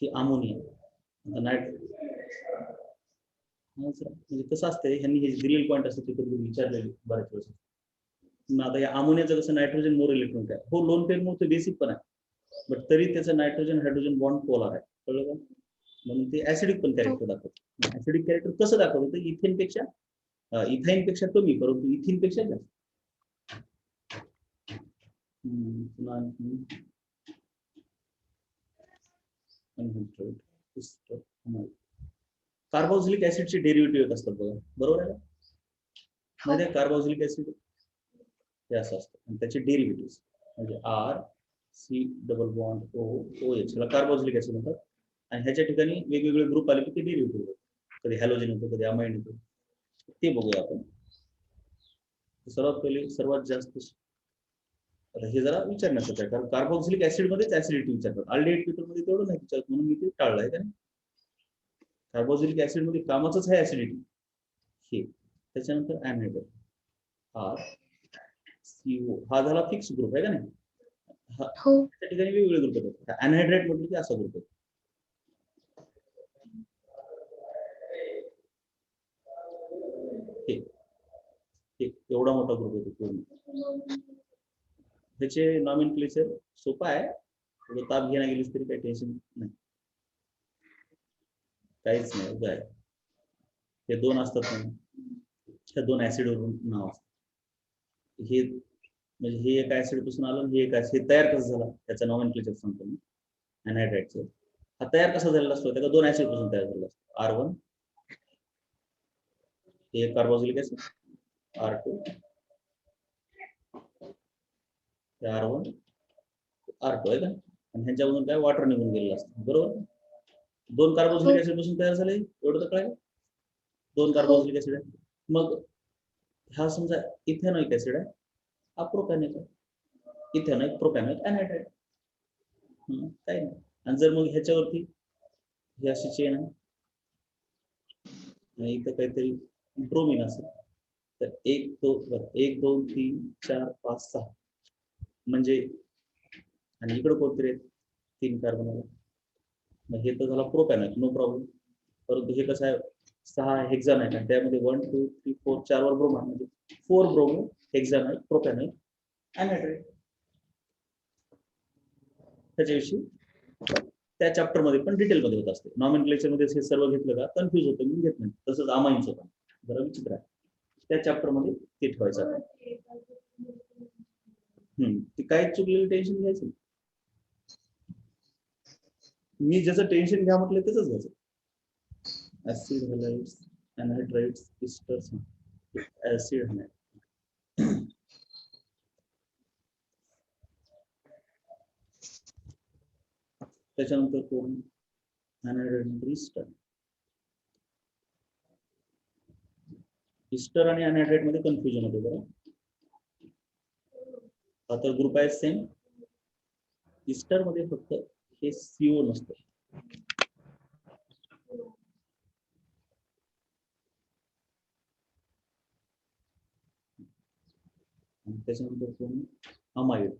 ही अमोनिया म्हणजे कसं असतंय, ह्यांनी हे दिलेले पॉईंट असतात ते विचारलेले बऱ्याच वेळेस. आता या अमोनियाचं कसं नायट्रोजन मोर इलेक्ट्रॉन आहे, हो लोन पेअर मोर बेसिक पण आहे, बट तरी त्याचं नायट्रोजन हायड्रोजन बॉन्ड पोलार आहे, कळलं का? म्हणून ते ऍसिडिक पण कॅरेक्टर दाखवतं. ऍसिडिक कॅरेक्टर कसं दाखवतं, तर इथेनपेक्षा इथाईनपेक्षा कमी, परंतु इथिनपेक्षा जास्त. कार्बोक्सिलिक ऍसिडचे डेरिव्हेटिव्ह असतात बघा, बरोबर आहे ना? म्हणजे कार्बोक्सिलिक ऍसिड हे असं असतं आणि त्याचे डेरिव्हेटिव्ह म्हणजे R C double bond O O H ला कार्बोक्सिलिक ऍसिड म्हणतात. आणि ह्याच्या ठिकाणी वेगवेगळे ग्रुप आले की ते डेरिव्हेटिव्ह होतात. कधी हॅलोजन होतं, कधी अमाइन होतं. ते बघूया आपण. सर्वात पहिले सर्वात जास्त हे जरा विचारण्याचं आहे, कारण कार्बोक्सिलिक ऍसिड मध्येच ऍसिडिटी विचारतात, अल्डिहाइड कीटोन मध्ये तेवढं नाही विचारत, म्हणून मी ते टाळलं आहे का नाही. कार्बोक्सिलिक ऍसिड मध्ये कामाचंच आहे ऍसिडिटी हे. त्याच्यानंतर अनहायड्रेट आर सीओ हा झाला फिक्स ग्रुप आहे का नाही. हो त्या ठिकाणी वेगवेगळे ग्रुप येतात. अनहायड्रेट म्हटलं की असा ग्रुप आहे. एवढा मोठा ग्रुप येतो पूर्ण. त्याचे नॉमेनक्लेचर सोपा आहे, ताप घेण्या गेलीस तरी काही टेन्शन नाही, काहीच नाही. उगा आहे हे दोन असतात ना, त्या दोन ऍसिड वरून नाव असतं. हे म्हणजे हे एक ऍसिड पासून आलं, हे एक ऍसिड तयार कसं झाला त्याचं नॉमेनक्लेचर सांगतो मी. अनहायड्रेटचं हा तयार कसा झालेला असतो, त्याला दोन ऍसिड पासून तयार झालेला असतो. R1 हे carboxylic acid, R2 R1 R2 आहे का, आणि ह्यांच्यामधून काय वॉटर निघून गेलेलं असतं, बरोबर. दोन कार्बोक्सिलिक ऍसिड पासून तयार झाले, एवढं तर काय. दोन कार्बोक्सिलिक ऍसिड आहे. मग हा समजा इथेनॉइक ऍसिड आहे, हा प्रोपॅनिक आहे. इथेनॉइक प्रोपॅनिक अनहायड्रेट काही नाही. आणि जर मग ह्याच्यावरती ही अशी चेन आहे, इथं काहीतरी ब्रोमिन असेल, तर 1 2 3 4 5 6 म्हणजे, आणि इकडे कोणतरी 3 कार्बन आला, मग हे तर झाला प्रोपॅनिक, नो प्रॉब्लेम. परंतु हे कसं आहे 6 हेक्झान आहे, आणि त्यामध्ये 1 2 3 4 4 वर ब्रोमॉन, म्हणजे 4 ब्रोमो हेक्झान आहे प्रोपॅनिक अनहायड्रेट. त्याच्याविषयी त्या चॅप्टर मध्ये पण डिटेल मध्ये होत असते. नॉमेनक्लेचर मध्ये हे सर्व घेतलं का कन्फ्युज होतं, म्हणून घेत नाही. तसंच अमाईनचं पण जरा विचित्र आहे, त्या चॅप्टर मध्ये ते ठेवायचं. ते काय चुकलेलं टेन्शन घ्यायचं, मी ज्याचं टेन्शन घ्या म्हटलं त्याच घ्यायचं. Acid halides anhydrides esters acid halide. त्याच्यानंतर कोण अनहायड्राइड इस्टर. आणि अनहायड्राइड मध्ये कन्फ्युजन होते बरं. आता ग्रुप आहे सेम, इस्टर मध्ये फक्त हे CO नसतं. आणि त्याच्यानंतर कोण अमाइड.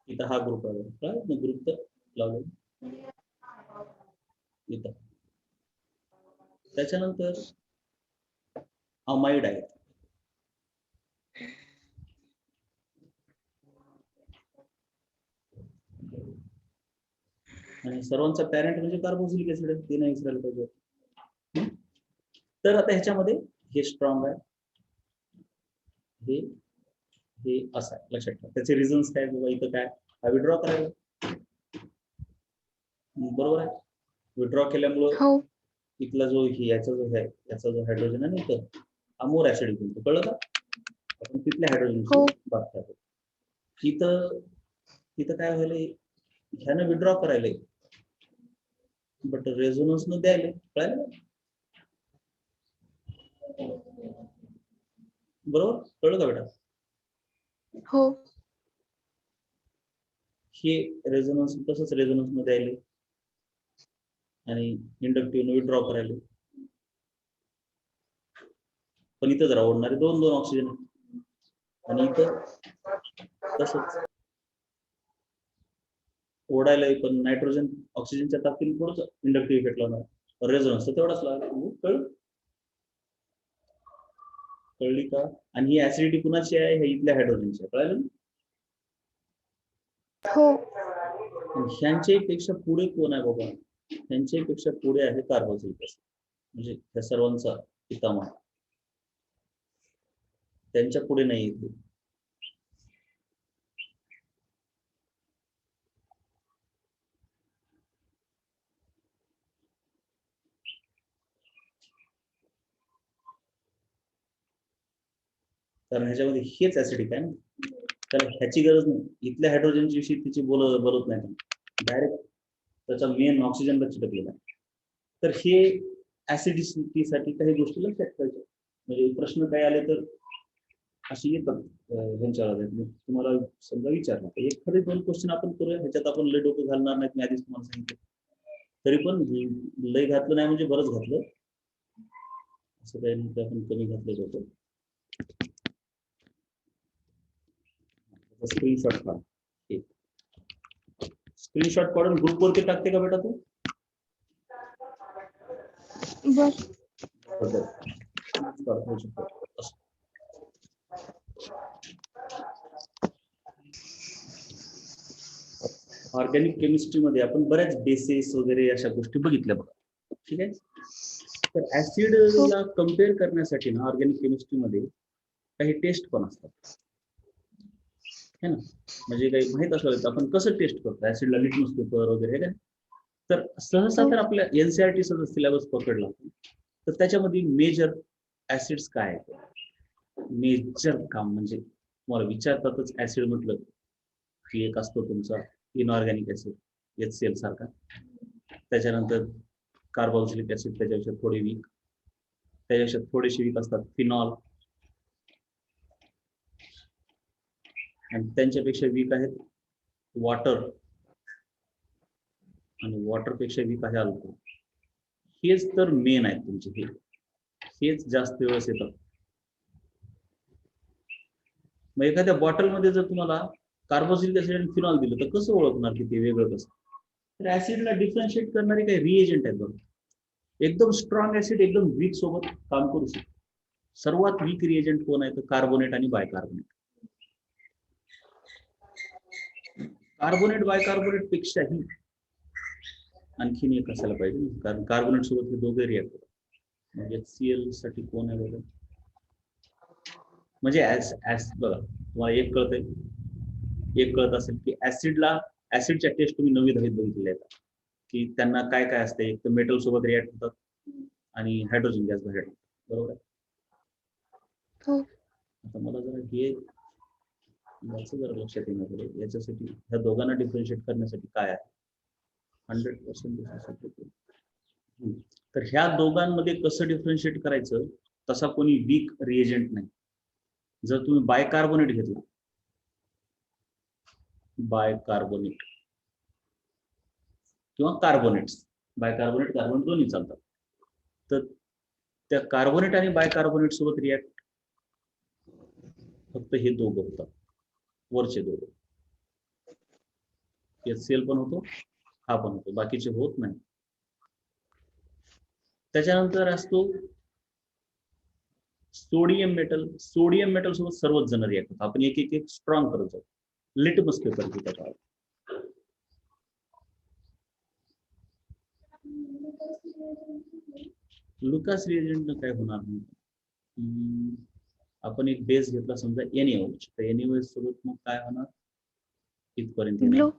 इथं हा ग्रुप आहे. काय ग्रुप तर लावलं इथं. त्याच्यानंतर अमाइड आहे. आणि सर्वांचा पॅरेंट म्हणजे कार्बोक्सिलिक ऍसिड आहे, ते नाही विसरायला पाहिजे. तर आता ह्याच्यामध्ये हे स्ट्रॉंग आहे, हे असं आहे, लक्षात ठेवा. त्याचे रिझन्स काय बाबा, इथं काय विड्रॉ करायला बरोबर आहे. विड्रॉ केल्यामुळं हो इथला जो याचा जो हायड्रोजन आहे ना, इथं अमोर ऍसिड बनतो, कळलं का? आपण तिथल्या हायड्रोजन हो बात करतो. इथं काय व्हायलंय, ह्यानं विड्रॉ करायला बट रेझोनन्स न द्यायला, कळलं? बरोबर, कळलं का बेटा? हो हे रेझोनन्स तसंच रेझोनन्स मध्ये आले आणि इंडक्टिव्ह विड्रॉ करायला. पण इथं जरा ओढणारे दोन ऑक्सिजन आणि इथं तसंच ओढायला पण नायट्रोजन ऑक्सिजनच्या ताकदीने थोडंसं इंडक्टिव्ह इफेक्ट लावणार, रेझोनन्स तेवढाच लागला. कळली का? आणि ही ऍसिडिटी कुणाची आहे? हे इथल्या हायड्रोजनची आहे, कळलं? हो ह्यांच्या पेक्षा पुढे कोण आहे बाबा? ह्यांच्या पेक्षा पुढे आहे कार्बोक्सिलिक ऍसिड, म्हणजे त्या सर्वांचा पितामह. त्यांच्या पुढे नाही येते. कारण ह्याच्यामध्ये हेच ऍसिडिक आहे ना, त्याला ह्याची गरज नाही. इथल्या हायड्रोजनची विषयी तिची बोलत नाही, डायरेक्ट त्याचा मेन ऑक्सिजनला चिटकलेला आहे. तर हे ऍसिडिटीसाठी काही गोष्टी लक्षात ठेवायच्या. म्हणजे प्रश्न काय आले तर अशी येतात ह्यांच्यावर. तुम्हाला समजा विचारलं तर एक खरे 2 क्वेश्चन आपण करूया. ह्याच्यात आपण लय डोकं घालणार नाहीत, मी आधीच तुम्हाला सांगितलं. तरी पण लय घातलं नाही म्हणजे बरंच घातलं, असं काही नाही आपण कमी घातलं होतं. स्क्रीनशॉट काढ, स्क्रीनशॉट काढून ग्रुपवरती टाकते का बेटा तू? बर ऑर्गॅनिक केमिस्ट्री मध्ये आपण बऱ्याच बेसिस वगैरे अशा गोष्टी बघितल्या बघा, ठीक आहे. तर ऍसिडला कम्पेअर करण्यासाठी ना ऑर्गॅनिक केमिस्ट्री मध्ये काही टेस्ट पण असतात, है ना. म्हणजे काही माहित असलं तर आपण कसं टेस्ट करतो ऍसिडला, लिटमस पेपर वगैरे, है. तर सहसा तर आपल्या NCERT सिलेबस पकडला तर त्याच्यामध्ये मेजर ऍसिड्स काय आहेत, मेजर काम म्हणजे तुम्हाला विचारतातच. ऍसिड म्हटलं की एक असतो तुमचा इनऑर्गॅनिक ऍसिड, HCl सारखा. त्याच्यानंतर कार्बोक्सिलिक ऍसिड त्याच्यापेक्षा थोडी वीक, त्याच्यापेक्षा थोडेसे वीक असतात फिनॉल, आणि त्यांच्यापेक्षा वीक आहेत वॉटर, आणि वॉटरपेक्षा वीक आहे अल्कोहोल. हेच तर मेन आहेत तुमचे, हेच जास्त वेळेस येतात. मग एखाद्या बॉटलमध्ये जर तुम्हाला कार्बोक्सिलिक ऍसिड आणि फिनॉल दिलं तर कसं ओळखणार की ते वेगळं कसं? तर ऍसिडला डिफरन्शिएट करणारे काही रिएजंट आहेत बघा. एकदम स्ट्रॉंग ऍसिड एकदम वीक सोबत काम करू शकतो. सर्वात वीक रिएजंट कोण आहे तर कार्बोनेट आणि बायकार्बोनेट. कार्बोनेट बायकार्बोनेट पेक्षाही आणखीन एक असायला पाहिजे, कारण कार्बोनेट सोबत हे दोघे रिॲक्ट होतात. म्हणजे HCl साठी कोण आहे बघा, म्हणजे बघा तुम्हाला एक कळत असेल की ऍसिडच्या टेस्ट तुम्ही 9वी 10वीत बघितलेल्या आहेत की त्यांना काय काय असते. एक तर मेटल सोबत रिॲक्ट होतात आणि हायड्रोजन गॅस बाहेर. बरोबर आहे. हो. आता मला जरा हे याचं जरा लक्षात येणार पाहिजे. याच्यासाठी ह्या दोघांना डिफरन्शिएट करण्यासाठी काय आहे 100%. तर ह्या दोघांमध्ये कसं डिफरन्शिएट करायचं, तसा कोणी वीक रिएजंट नाही. जर तुम्ही बायकार्बोनेट घेतला, बायकार्बोनेट किंवा कार्बोनेट्स, बायकार्बोनेट कार्बोनेट दोन्ही चालतात, तर त्या कार्बोनेट आणि बायकार्बोनेट सोबत रिॲक्ट फक्त हे दोघं होतात, वरचे दोघं. HCl पण होतो, हा पण होतो, बाकीचे होत नाही. त्याच्यानंतर असतो सोडियम मेटल. सोडियम मेटल सोबत सर्वच जण रिॲक्ट होतात. आपण एक एक एक स्ट्रॉंग करत जाऊ. लिटमस पेपर घेतात. लुकास रिएजंट काय होणार नाही. आपण एक बेस घेतला समजा NaOH, तर NaOH सोबत मग काय होणार, इथपर्यंत ब्लू.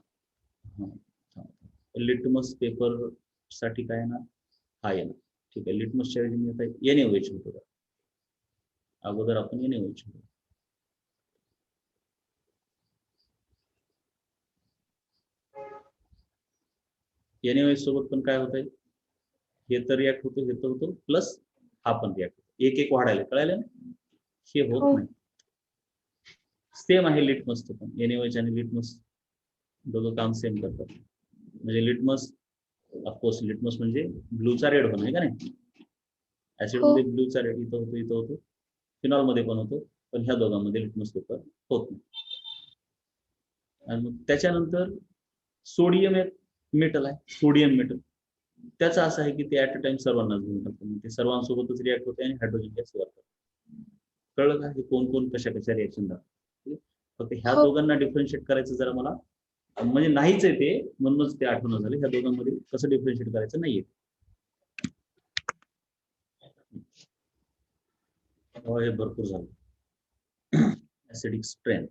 लिटमस पेपर साठी काय येणार, हा येणार. ठीक आहे, लिटमसच्या ऐवजी मी आता NaOH होतो. अगोदर आपण NaOH होतो. NaOH सोबत पण काय होत आहे, हे तर रिॲक्ट होतो, हे तर होतो, प्लस हा पण रिॲक्ट होतो. एक एक वाढायला, कळायला ना, हे होत हो. नाही. सेम आहे लिटमसचं पण. NaOH आणि लिटमस दोघं काम सेम करतात. म्हणजे लिटमस, ऑफकोर्स लिटमस म्हणजे ब्लूचा रेड होणं आहे का नाही. ऍसिड हो. मध्ये ब्लूचा रेड इथं होतो, इथं होतो, फिनॉल मध्ये पण होतो, पण ह्या दोघांमध्ये लिटमस पेपर होत नाही. आणि मग त्याच्यानंतर सोडियम एक मेटल आहे, सोडियम मेटल. त्याचं असं आहे की ते ऍट अ टाइम सर्वांनाच घेऊन टाकतं, ते सर्वांसोबतच रिॲक्ट होते आणि हायड्रोजन गॅस तयार करतात. कळलं का, हे कोण कोण कशा कशा रिॲक्शन दाखवतात. फक्त ह्या हो. दोघांना डिफरन्शिएट करायचं जरा मला, म्हणजे नाहीच आहे ते, म्हणूनच ते आठवण झालं. ह्या दोघांमध्ये कसं डिफरन्शिएट करायचं नाहीये. हे भरपूर झालं. Acidic strength.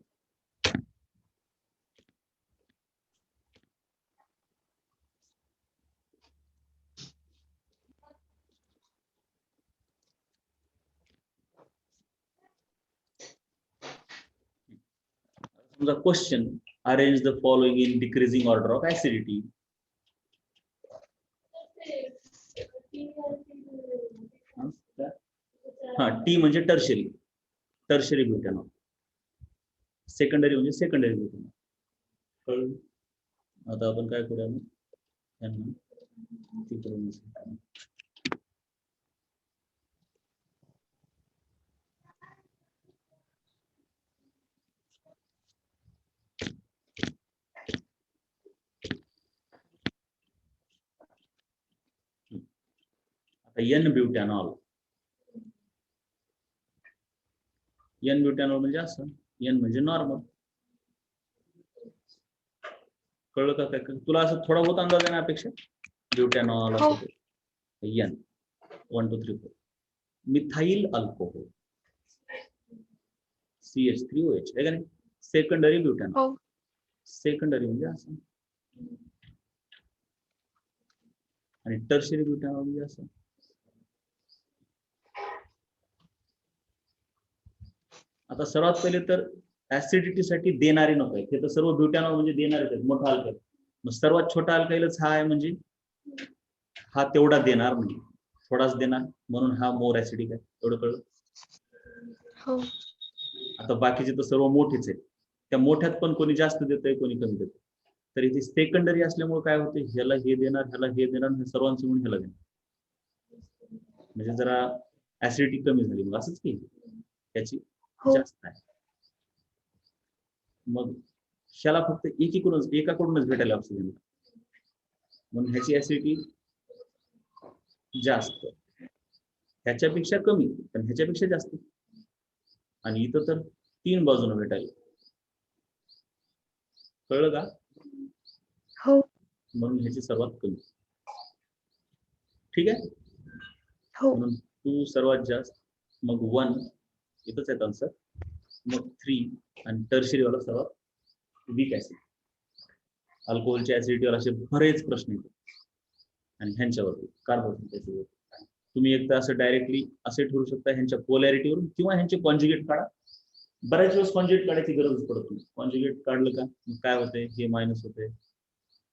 The question, arrange the following in decreasing order of acidity. T म्हणजे टर्शरी, टर्शरी ब्युटॅनॉल. सेकंडरी म्हणजे सेकंडरी ब्युटॅनॉल. कळलं. आता आपण काय करूया मग, N ब्युटॅनॉल. N ब्युटॅनॉल म्हणजे असं, N म्हणजे नॉर्मल. कळलं का काय, तुला असं थोडा बहुत अंदाज आहे ना अपेक्षा. ब्युटॅनॉल हो. N 1 2 3 4. मिथाइल अल्कोहोल CH3OH आहे का नाही. Secondary butanol. हो. सेकंडरी म्हणजे असं, आणि टर्शरी ब्युटॅनॉल म्हणजे असं. आता सर्वात पहिले तर ऍसिडिटीसाठी देणारे नको आहेत. हे तर सर्व ब्युटॅनॉल म्हणजे देणारेच आहेत, मोठा अल्काईल. मग सर्वात छोटा अल्काईलच हा आहे, म्हणजे हा तेवढा देणार नाही, थोडाच देणार, म्हणून हा मोर ऍसिडिक आहे. एवढं कळलं. हो. आता बाकीचे तर सर्व मोठेच आहेत. त्या मोठ्यात पण कोणी जास्त देतंय, कोणी कमी देतंय. तर इथे सेकंडरी असल्यामुळे काय होते, ह्याला हे देणार, ह्याला हे देणार, हे सर्वांचं म्हणून ह्याला देणार, म्हणजे जरा ऍसिडिटी कमी झाली. मग असंच की त्याची हो. जास्त आहे. मग ह्याला फक्त एकाकडूनच भेटायला ऑक्सिजन, म्हणून ह्याची ऍसिडिटी जास्त, ह्याच्यापेक्षा कमी पण ह्याच्यापेक्षा जास्त, आणि इथं तर 3 बाजूने भेटायला. कळलं का. हो. म्हणून ह्याची सर्वात कमी. ठीक आहे. हो. म्हणून 2 सर्वात जास्त, मग 1 इथंच आहे आन्सर, मग 3 आणि टर्शरी वाला सर्वात वीक ऍसिड. अल्कोहोलच्या ऍसिडिटीवर असे बरेच प्रश्न येतात, आणि ह्यांच्यावरती कार्बोनिक ऍसिड. तुम्ही एक तर असं डायरेक्टली असे ठरवू शकता ह्यांच्या पोलॅरिटीवरून, किंवा ह्यांचे कॉन्ज्युगेट काढा. बऱ्याच वेळेस कॉन्ज्युगेट काढायची गरज पडत नाही. कॉन्ज्युगेट काढलं का मग काय होतंय, हे मायनस होतंय,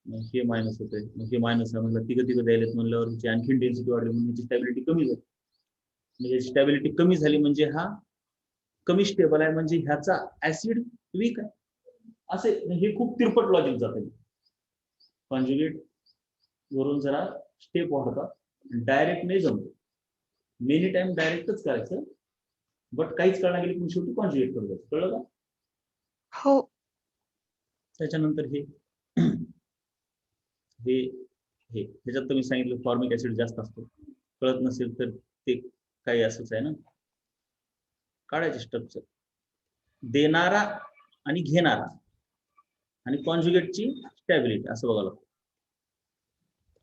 मग हे मायनस होतंय, मग हे मायनस आहे म्हणलं, तिघं द्यायलेत म्हणल्यावर ह्याची आणखी डेन्सिटी वाढली, म्हणून ह्याची स्टॅबिलिटी कमी झाली. म्हणजे स्टॅबिलिटी कमी झाली म्हणजे हा कमी स्टेबल आहे, म्हणजे ह्याचा ऍसिड वीक आहे. असे हे खूप तिरपट लॉजिक जाते. कॉन्ज्युगेट वरून जरा स्टेप वाढतात, डायरेक्ट नाही जमत. मेनी टाइम डायरेक्टच करायचं, बट काहीच कळणार गेली पण शेवटी कॉन्ज्युगेट करू द्यायचं. कळलं का? हो. त्याच्यानंतर हे हे हे ह्याच्यात तुम्ही सांगितलं फॉर्मिक ऍसिड जास्त असतो. कळत नसेल तर ते काही असंच आहे ना. काढायचे स्ट्रक्चर, देणारा आणि घेणारा आणि कॉन्ज्युगेटची स्टॅबिलिटी असं बघावं लागतं.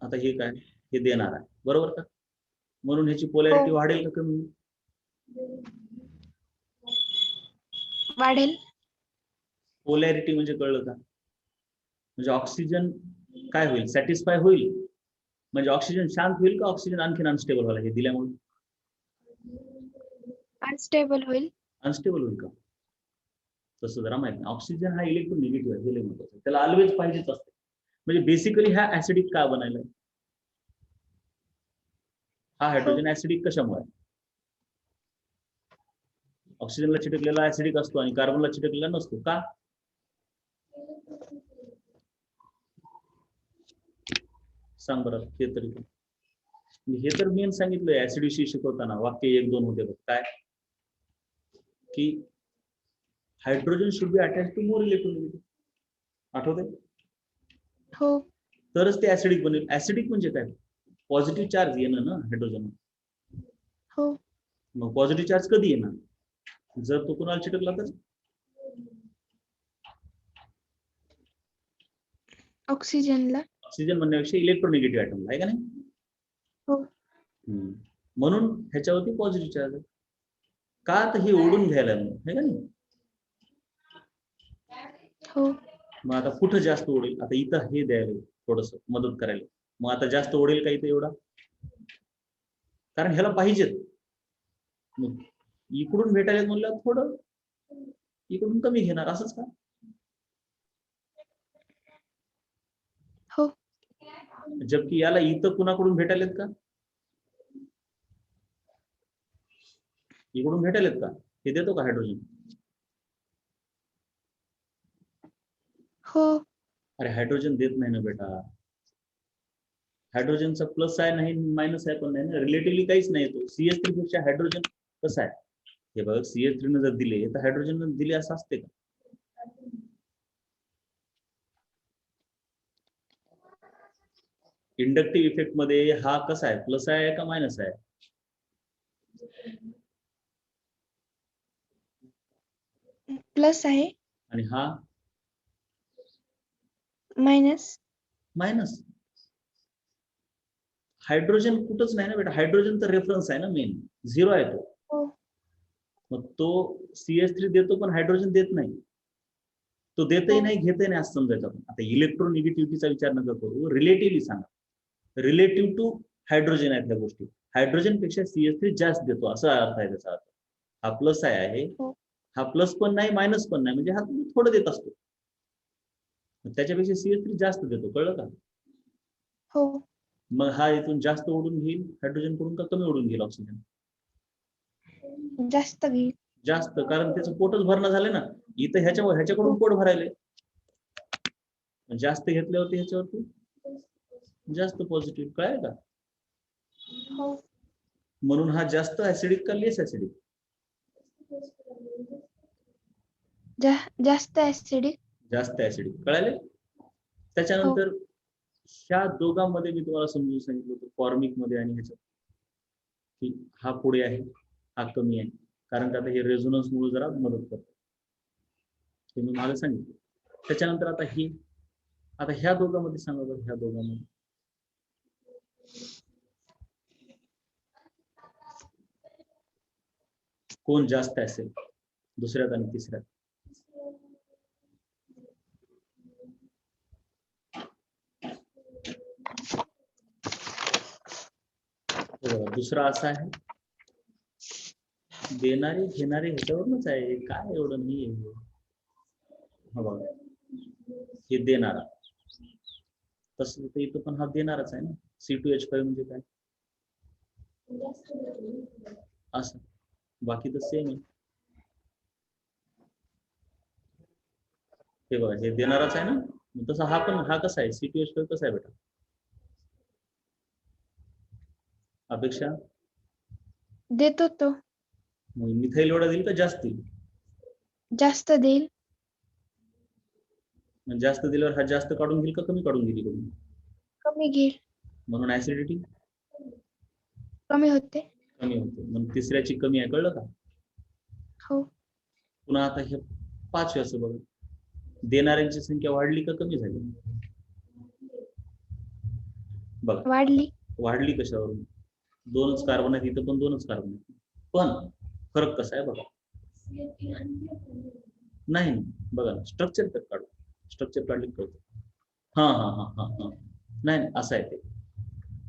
आता हे काय, हे देणार आहे बरोबर का, म्हणून ह्याची पोलॅरिटी हो. वाढेल का कमी? वाढेल. पोलॅरिटी म्हणजे कळलं का, म्हणजे ऑक्सिजन काय होईल, सॅटिस्फाय होईल, म्हणजे ऑक्सिजन शांत होईल का ऑक्सिजन आणखीन अनस्टेबल व्हायला हे दिल्यामुळे? अनस्टेबल होईल. अनस्टेबल होईल का? तसं जरा माहित नाही. ऑक्सिजन हा इलेक्ट्रॉन निगेटिव्ह आहे, हे लय महत्त्वाचं आहे. त्याला ऑलवेज पाहिजेच असते. म्हणजे बेसिकली हा ऍसिडिक का बनायलाय? हा हायड्रोजन ऍसिडिक कशामुळे? ऑक्सिजनला चिटकलेला ऍसिडिक असतो आणि कार्बनला चिटकलेला नसतो का? सांग बरं हे तरी. हे तर मेन सांगितलंय ऍसिड विषयी शिकवताना, वाक्य 1-2 होते बघ. काय की hydrogen should be attach to more electron. आठवतंय? हो. तरच ते ऍसिडिक बनेल. ऍसिडिक म्हणजे काय, पॉझिटिव्ह चार्ज येणं ना हायड्रोजन. हो. मग पॉझिटिव्ह चार्ज कधी येणार, जर तो कुणाला चिटकला तर? ऑक्सिजनला. ऑक्सिजन म्हणण्यापेक्षा इलेक्ट्रोनिगेटिव्ह ऍटम आहे का नाही? हो. म्हणून ह्याच्यावरती पॉझिटिव्ह चार्ज आहे. का तर हे ओढून घ्यायला आहे का नाही? हो. मग आता कुठं जास्त ओढेल, आता इथं हे द्यायला थोडस मदत करायला, मग आता जास्त ओढेल का इथं एवढा, कारण ह्याला पाहिजेत. मग इकडून भेटायला म्हणलं थोडं इकडून कमी घेणार, असंच का? हो. जबकि याला इथं कुणाकडून भेटायलेत का, इकडून भेटायलेत का? हे देतो का हायड्रोजन? हो. अरे हायड्रोजन देत नाही ना बेटा. हायड्रोजनचा प्लस आहे नाही, मायनस आहे पण नाही ना, रिलेटिव्हली काहीच नाही. तो CH3 पेक्षा हायड्रोजन कसं आहे, हे बघ CH3 जर दिले तर हायड्रोजन दिले असं असते का? इंडक्टिव्ह इफेक्ट मध्ये हा कसा आहे, प्लस आहे का मायनस आहे? प्लस आहे. आणि हा मायनस. मायनस. हायड्रोजन कुठंच नाही ना बेटा, हायड्रोजन तर रेफरन्स आहे ना, मेन 0 आहे तो. हो. मग तो CH3 देतो पण हायड्रोजन देत नाही. तो देतही नाही घेतही नाही असं समजायचं आपण. आता इलेक्ट्रोनिगेटिव्हिटीचा विचार नका करू, रिलेटिव्हली सांगा. रिलेटिव्ह टू हायड्रोजन आहेत ह्या गोष्टी. हायड्रोजन पेक्षा CH3 जास्त देतो असा अर्थ आहे त्याचा अर्थ. हा प्लस आहे, हो. हा प्लस पण नाही मायनस पण नाही, म्हणजे हा तुम्ही थोडं देत असतो. त्याच्यापेक्षा CH3 जास्त देतो, कळलं का? हो. मग हा इथून जास्त ओढून घेईल हायड्रोजन कडून का कमी ओढून घेईल ऑक्सिजन? जास्त घेईल. जास्त, कारण त्याचं पोटच भरणं झालं ना. इथं ह्याच्याकडून हो. पोट भरायले, जास्त घेतल्यावरती ह्याच्यावरती जास्त पॉझिटिव्ह. कळाय का? हो. म्हणून हा जास्त ऍसिडिक का लेस ऍसिडिक? जास्त ऍसिडिक. जास्त ऍसिडिक. कळाले? हो. त्याच्यानंतर ह्या दोघांमध्ये मी तुम्हाला समजून सांगितलं होतं फॉर्मिक मध्ये आणि ह्याच्यात, की हा पुढे आहे हा कमी आहे, कारण का आता हे रेझोनन्स मुळे जरा मदत करतं, ते मी मला सांगितलं. त्याच्यानंतर आता ह्या दोघांमध्ये सांगा बरं, ह्या दोघांमध्ये कोण जास्त असेल दुसऱ्यात आणि तिसऱ्यात? दुसरा असा आहे, देणारे घेणारे ह्याच्यावरूनच आहे, काय एवढं नाही आहे. हा बघा, हे देणारा, तसं तर इथं पण हा देणारच आहे ना. C2H5 म्हणजे काय असं, बाकी तर सेम आहे. हे बघा, हे देणारच आहे ना. मग तसं हा पण, हा कसा आहे, C2H5 कसा आहे बेटा अपेक्षा? देतो तो. मग मिथाईल एवढा देईल का जास्त देईल? जास्त देईल. म्हणजे जास्त दिल्यावर हा जास्त काढून घेईल का कमी काढून घेईल इकडून? कमी घेईल. म्हणून ऍसिडिटी कमी होते. कमी होते. मग तिसऱ्याची कमी आहे, कळलं का? हो. पुन्हा आता हे 5व्याचं बघा, देणाऱ्यांची संख्या वाढली का कमी झाली? बघा, वाढली. वाढली कशावरून? 2च कार्बन आहेत, इथं पण 2च कार्बन आहेत. पण फरक कसा आहे बघा, नाही बघा, स्ट्रक्चर तर काढू, स्ट्रक्चर काढले कळतं. हा हा हा हा हा नाही असं आहे ते.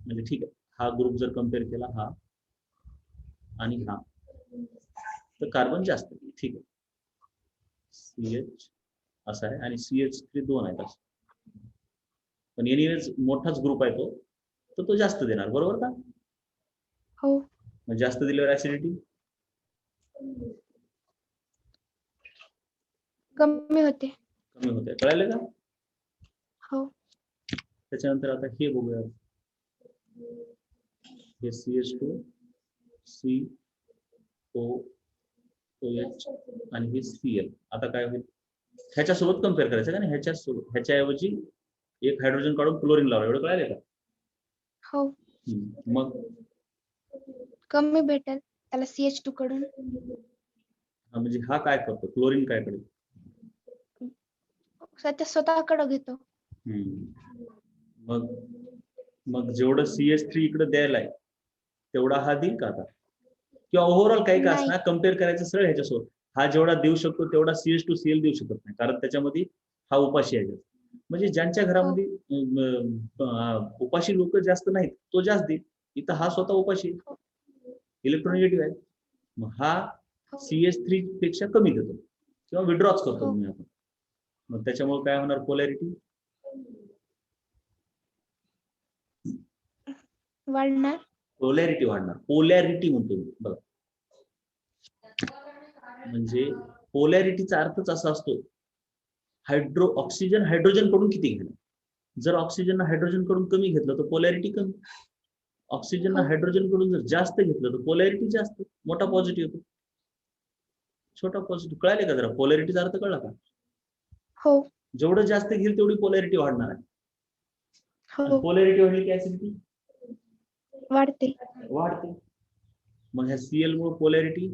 म्हणजे ठीक आहे, हा ग्रुप जर कम्पेअर केला हा आणि हा, तर कार्बन जास्त आहे, ठीक आहे. CH असा आहे आणि CH3 2 आहेत असं. पण एनिवेज मोठाच ग्रुप आहे तो, तर तो जास्त देणार, बरोबर का? हो. मग जास्त दिल्यावर ऍसिडिटी कमी होते. कमी होते, कळायला का? हो. त्याच्यानंतर आता हे बघूया, हे CH2 COOH आणि हे Cl. आता काय होईल, ह्याच्यासोबत कम्पेअर करायचं का नाही, ह्याच्यासोबत, ह्याच्याऐवजी एक हायड्रोजन काढून क्लोरीन लावलं, एवढं कळायला का? हो. मग कमी भेटेल त्याला CH2 कडून. म्हणजे हा काय करतो, क्लोरीन काय करेल? सध्या स्वतःकडे घेतो. मग मग जेवढं CH3 इकडे द्यायला आहे तेवढा हा देईल का आता? किंवा ओव्हरऑल काही का नाही. असणार, कम्पेअर करायचं सरळ ह्याच्यासोबत, हा जेवढा देऊ शकतो तेवढा CH2Cl देऊ शकत नाही, कारण त्याच्यामध्ये हा उपाशी आहे. म्हणजे ज्यांच्या घरामध्ये उपाशी लोक जास्त नाहीत तो जास्त देईल. इथं हा स्वतः उपाशी इलेक्ट्रोनिगेटिव्ह आहे, मग हा CH3 पेक्षा कमी देतो किंवा विड्रॉच करतो म्हणून आपण. मग त्याच्यामुळे काय होणार, पोलॅरिटी वाढणार. पोलॅरिटी वाढणार. पोलॅरिटी म्हणतो मी बघा, म्हणजे पोलॅरिटीचा अर्थच असा असतो, ऑक्सिजन हायड्रोजन कडून किती घेणार. जर ऑक्सिजन हायड्रोजन कडून कमी घेतलं तर पोलॅरिटी कमी, ऑक्सिजन हायड्रोजन कडून जर जास्त घेतलं तर पोलॅरिटी जास्त, मोठा पॉझिटिव्ह होतो, छोटा पॉझिटिव्ह. कळाले का? जरा पोलॅरिटीचा अर्थ कळला का? हो. जेवढं जास्त घेईल तेवढी पोलॅरिटी वाढणार आहे. हो. पोलॅरिटी वाढली की ऍसिडिटी वाढते. वाढते. मग ह्या Cl मुळे पोलॅरिटी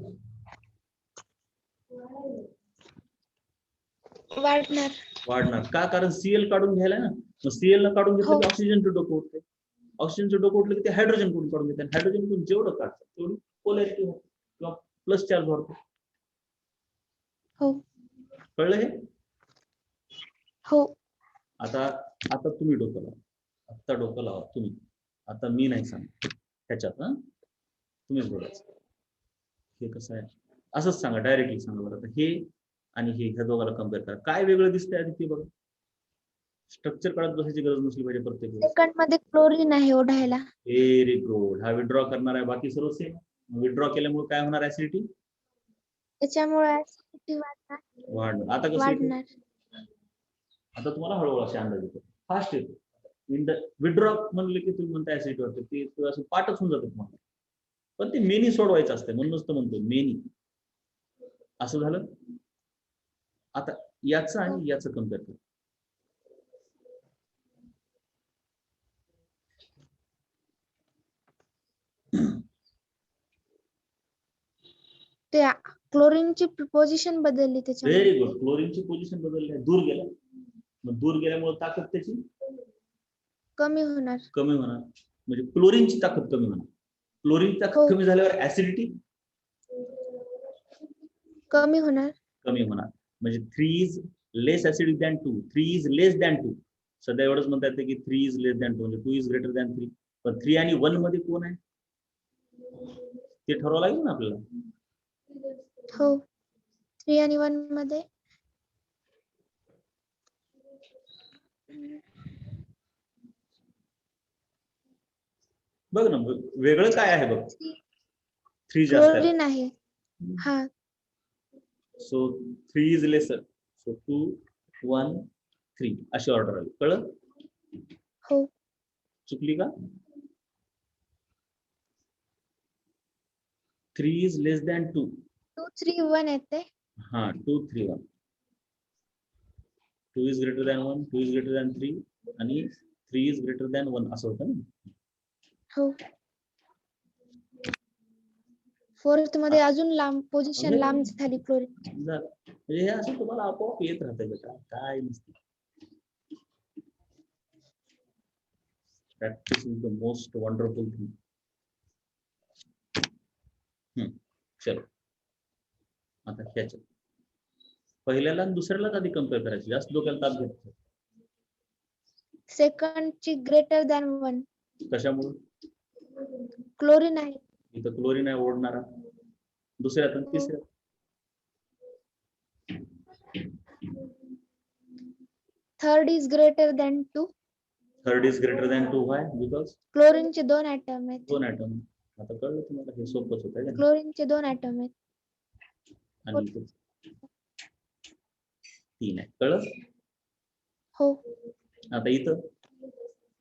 वाढणार. वाढणार का? कारण Cl काढून घ्यायला ना, मग Cl ला काढून घेतलं की ऑक्सिजनचं डोकं उठते, ऑक्सिजनचं डोकं उठलं की ते हायड्रोजन कडून काढून घेते, हायड्रोजन कडून जेवढं काढतात तेवढी पोलॅरिटी होते किंवा प्लस चार्ज वाढतो. हो. कळलं हे? हो. आता आता तुम्ही डोकं लावा, आता डोकं लावा तुम्ही, आता मी नाही सांगत ह्याच्यात, तुम्हीच बोलायचं. हे कसं आहे असंच सांगा, डायरेक्टली सांगा बरं. हे आणि हे ह्या दोघांना कम्पेअर करा, काय वेगळं दिसतंय आधी ते बघा. स्ट्रक्चर काढत बसायची गरज नसली पाहिजे प्रत्येक वेळेस. सेकंड मध्ये क्लोरीन आहे ओढायला. Very good. हा विड्रॉ करणार आहे, बाकी सर्व सेम. विड्रॉ केल्यामुळे काय होणार, ऍसिडिटी त्याच्यामुळे ऍसिडिटी वाढणार. आता कसं वाढणार. आता तुम्हाला हळूहळू असे अंदाज येतो, फास्ट येतो. विड्रॉ म्हणले की तुम्ही म्हणता ऍसिडिटी वाटते, ते असं पाठच होऊन जातं तुम्हाला. पण ते मेनी सोडवायचं असतं, म्हणूनच तर म्हणतो मेनी. असं झालं. आता याचं आणि याचं कम्पेअर करू. ते क्लोरीनची पोझिशन बदलली त्याच्यामुळे. Very good. क्लोरीनची पोझिशन बदलली, दूर गेला. मग दूर गेल्यामुळे ताकद त्याची कमी होणार. कमी होणार, म्हणजे क्लोरीनची ताकद कमी होणार. क्लोरीन ताकद कमी झाल्यावर ऍसिडिटी कमी होणार. कमी होणार. म्हणजे 3 is less acidic than 2, 3 is less than 2. सध्या एवढंच म्हणता येतं की 3 इज लेस दॅन 2, म्हणजे 2 इज ग्रेटर दॅन 3. पण 3 आणि 1 मध्ये कोण आहे? ते ठरवावं लागेल ना आपल्याला. हो 3 आणि 1 मध्ये बघ ना वेगळं काय आहे बघ. 3 जास्त आहे. क्लोरीन आहे. हा सो 3 इज लेसर. सो 2 1 3 अशी ऑर्डर आली. कळलं? हो चुकली का? 3 इज लेस दॅन 2. 2 3 1 येते. हा 2 3 1. 2 is greater than 1, 2 is greater than 3 आणि 3 इज ग्रेटर दॅन 1 असं होतं ना. हो फोर्थ मध्ये अजून लांब पोझिशन लांब झाली क्लोरीन. म्हणजे हे असं तुम्हाला आपोआप येत राहतं बेटा, काय नसतं. Practice is the most wonderful thing. चलो आता ह्याच्यात पहिल्याला आणि दुसऱ्यालाच आधी कम्पेअर करायचं. जास्त डोक्याला ताप घेत. सेकंड ची ग्रेटर दॅन 1 कशामुळे? क्लोरीन आहे. इथं क्लोरीन आहे ओढणारा. दुसऱ्यात आणि तिसऱ्यात third is greater than 2. Third is greater than 2. Why? Because क्लोरीनचे 2 ॲटम आहेत. 2 ॲटम. आता कळलं तुम्हाला? हे सोपंच होत आहे. क्लोरीनचे 2 ॲटम आहेत. आणि इथे 3 आहे. कळलं? हो आता इथं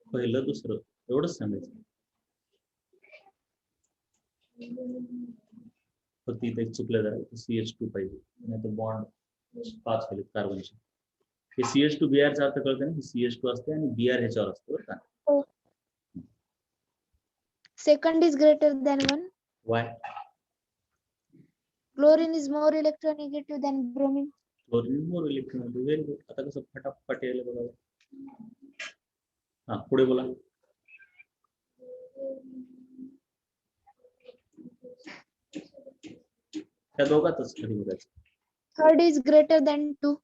पहिलं दुसरं एवढंच सांगायचं. फक्त इथे एक चुकलं जरा. CH2 पाहिजे. नाही तर बॉन्ड 5 केले कार्बनचे. हे CH2 Br चा अर्थ कळतं ना? CH2 असते आणि Br ह्याच्यावर असतं बरं का? हो second is greater than 1. Why? Chlorine is more electronegative than bromine. Chlorine more electron. Very good. आता कसं फटाफट यायला बघा. हा पुढे बोला. त्या दोघातच कधी बघायचं. Third is greater than 2.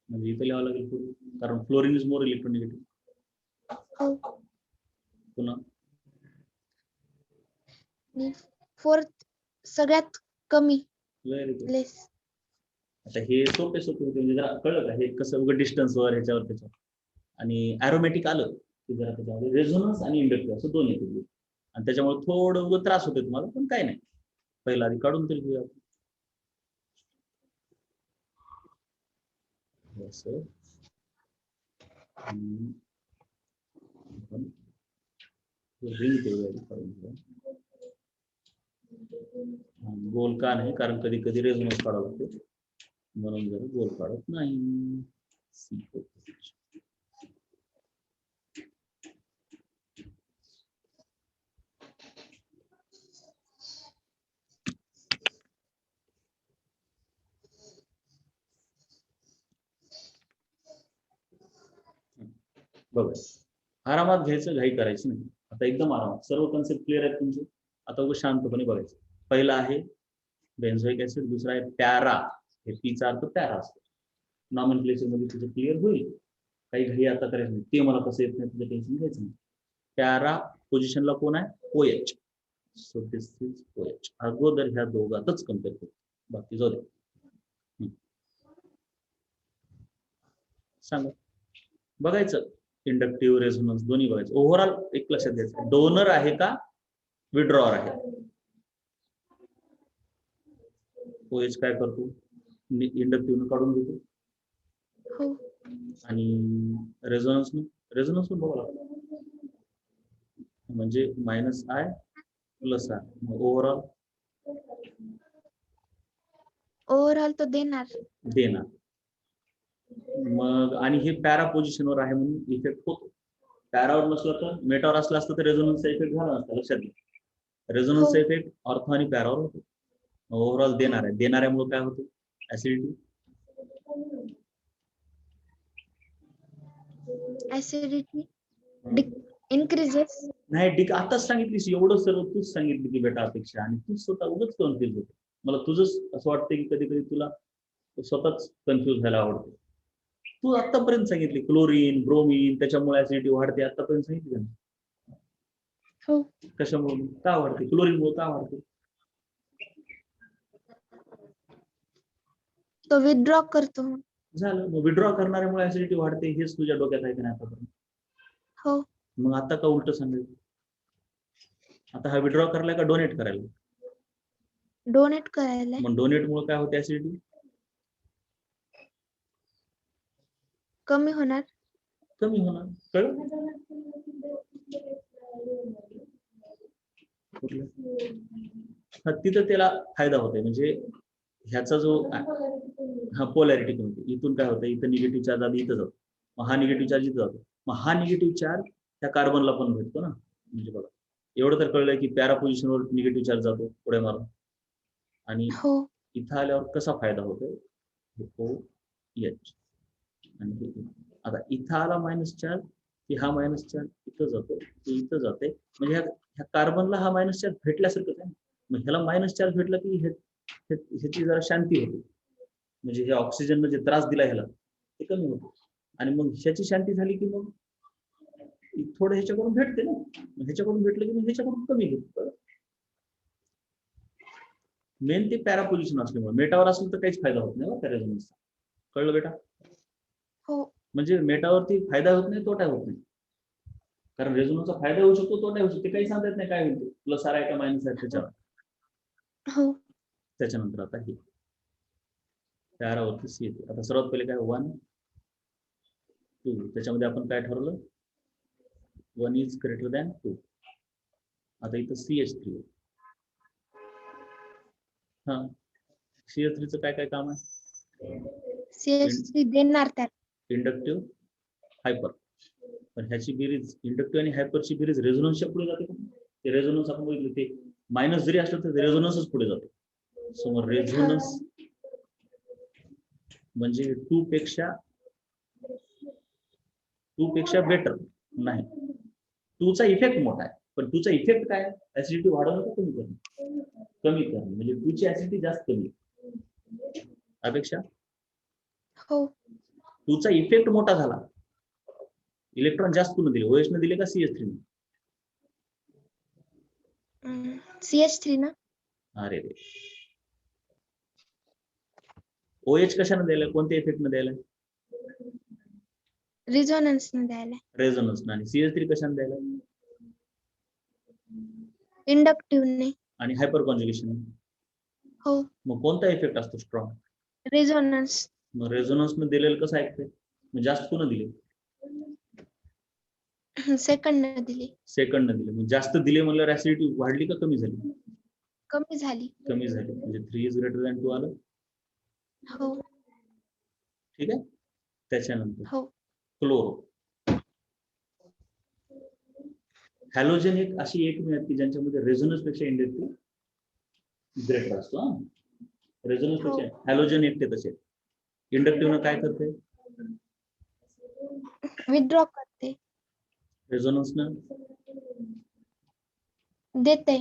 म्हणजे इथे लिहावं लागेल पुढे, कारण फ्लोरीन इज मोर इलेक्ट्रोनेगेटिव्ह. हो पुन्हा फोर्थ सगळ्यात कमी व्हेरी गुड. लेस. आता हे सोपे होते. म्हणजे जरा कळलं का? हे कसं उघड डिस्टन्सवर ह्याच्यावर त्याच्यावर. आणि ॲरोमॅटिक आलं की जरा त्याच्यामध्ये रेझोनन्स आणि इंडक्टिव्ह असं दोन्ही येते. आणि त्याच्यामुळे थोडं उघड त्रास होते तुम्हाला, पण काय नाही. पहिला आधी काढून तरी घेऊया. गोल का नाही? कारण कधी कधी रेझोनन्स काढावं लागते, म्हणून जरा गोल काढत नाही. बघा, आरामात घ्यायचं, घाई करायची नाही. आता एकदम आरामात. सर्व कन्सेप्ट क्लिअर आहेत तुमचे? आता उगाच शांतपणे बघायचं. पहिला आहे बेन्झोइक ऍसिड, दुसरा आहे पॅरा. हे पीचा अर्थ पॅरा असतो. नॉमेनक्लेचर मध्ये तुझं क्लिअर होईल. काही घाई आता करायचं नाही. ते मला कसं येत नाही तुझं टेन्शन घ्यायचं नाही. पॅरा पोझिशनला कोण आहे? OH. So this is OH. अगोदर ह्या दोघातच कम्पेअर करतो, बाकी जाऊ दे. सांगा. बघायचं इंडक्टिव्ह रेझोनन्स दोन्ही बघायचं. ओव्हरऑल एक लक्षात घ्यायचं, डोनर आहे का विड्रॉवर आहे? OH काय करतो? इंडक्टिव्ह काढून घेतो. हो आणि रेझोनन्स पण बघा, म्हणजे -I + R. ओव्हरऑल तो देणार. मग आणि हे पॅरा पोझिशनवर आहे म्हणून इफेक्ट होतो. पॅरावर नसलं तर, मेटावर असलं असतं तर रेझोनन्सचा इफेक्ट झाला नसता. लक्षात घ्या, रेझोनन्सचा इफेक्ट ऑर्थो आणि पॅरावर होतो. ओव्हरऑल देणार आहे. देणाऱ्यामुळे काय होतं? ऍसिडिटी. Acidity increases. नाही, आताच सांगितलीस एवढं सर्व तूच सांगितली की बेटा अपेक्षा, आणि तूच स्वतः उगाच कन्फ्युज होते. मला तुझंच असं वाटतं की कधी कधी तुला स्वतःच कन्फ्युज व्हायला आवडते. तू आतापर्यंत सांगितली क्लोरीन, ब्रोमीन, त्याच्यामुळे ऍसिडिटी वाढते. आतापर्यंत सांगितली ना. हो. कशामुळे का वाढते? क्लोरीनमुळे का वाढते? तो विथड्रॉ करतो. झालं. मग विड्रॉ करणाऱ्यामुळे ऍसिडिटी वाढते, हेच तुझ्या डोक्यात आहे की नाही आतापर्यंत? हो. मग आता का उलट सांगायचं? आता हा विड्रॉ करायला का डोनेट करायला? डोनेट करायला. मग डोनेट मुळे काय होते? ऍसिडिटी कमी होणार. कमी होणार. कळलं? तिथं त्याला फायदा होतोय, म्हणजे ह्याचा जो हा पोलॅरिटी कमी होते. इथून काय होतं? इथं निगेटिव्ह चार्ज आधी इथं जातो, मग हा निगेटिव्ह चार्ज इथं जातो, मग हा निगेटिव्ह चार्ज त्या कार्बनला पण भेटतो ना. म्हणजे बघा, एवढं तर कळलंय की पॅरा पोझिशनवर निगेटिव्ह चार्ज जातो पुढे मारून, आणि हो. इथं आल्यावर कसा फायदा होतोय? OH. आणि आता इथं आला मायनस चार्ज, की हा मायनस चार्ज इथं जातो, की इथं जाते, म्हणजे ह्या कार्बनला हा मायनस चार्ज भेटल्यासारखंच आहे. मग ह्याला मायनस चार्ज भेटला की ह्याची जरा शांती होते, म्हणजे हे ऑक्सिजननं जे त्रास दिला ह्याला ते कमी होतो, आणि मग ह्याची शांती झाली की मग थोडं ह्याच्याकडून भेटते ना, ह्याच्याकडून भेटलं की मग ह्याच्याकडून कमी घेतो. मेन ते पॅरा पोझिशन असल्यामुळे. मेटावर असेल तर काहीच फायदा होत नाही त्या रेझोनन्सचा. कळलं बेटा? हो. म्हणजे मेटावरती फायदा होत नाही, तोटा होत नाही, कारण रेझोनन्सचा फायदा होऊ शकतो, तोटा होऊ शकतो, ते काही सांगता येत नाही काय होईल, प्लस आर आहे का मायनस आहे त्याच्यावर. हो. त्याच्यानंतर आता हे पॅरावरती सी येते. आता सर्वात पहिले काय 1 2, त्याच्यामध्ये आपण काय ठरवलं? 1 इज ग्रेटर दॅन 2. आता इथं CH3. हा, CH3चं काय काय काम आहे? CH3 देणार त्याला. Inductive, hyper. पण ह्याची बेरीज, इंडक्टिव्ह आणि हायपरची बेरीज रेझोनन्सच्या पुढे जाते का? ते रेझोनन्स आपण बघितलं, ते मायनस जरी असलं तर रेझोनन्सच पुढे जातो. समोर रेझोनन्स म्हणजे 2 पेक्षा बेटर नाही. 2 चा इफेक्ट मोठा आहे, पण 2 चा इफेक्ट काय? ऍसिडिटी वाढवणं का कमी करणं? कमी करणं. म्हणजे 2 ची ऍसिडिटी जास्त कमी अपेक्षा. हो. 2 चा इफेक्ट मोठा झाला, इलेक्ट्रॉन जास्त कोण दिले? OH ने दिले का CH3 ने? CH3 ना. अरे रे, OH कशाने द्यायला? कोणत्या इफेक्ट ने द्यायला? रेझोनन्स न द्यायला. रेझोनन्स. आणि CH3 कशाने द्यायला? इंडक्टिव्हने. आणि हायपर कॉन्ज्युगेशन. हो. मग कोणता इफेक्ट असतो स्ट्रॉंग? रेझोनन्स. मग रेझोनन्स ने दिलेलं कसं ऐकते? मग जास्त कोण दिले? सेकंड न दिली. सेकंड न दिले. मग जास्त दिले म्हणल्यावर ऍसिडिटी वाढली का कमी झाली? कमी झाली. कमी झाली. म्हणजे 3 इज ग्रेटर दॅन 2 आलं. हो. ठीक आहे. त्याच्यानंतर हो. क्लोरो. हॅलोजन एक अशी एकमेव आहेत की ज्यांच्यामध्ये रेझोनन्स पेक्षा इंडक्टिव्ह ग्रेटर असतो. रेझोनन्स पेक्षा हॅलोजन एकटे तसे. इंडक्टिव्ह काय करते? विथड्रॉ करते. रेझोनन्स देते.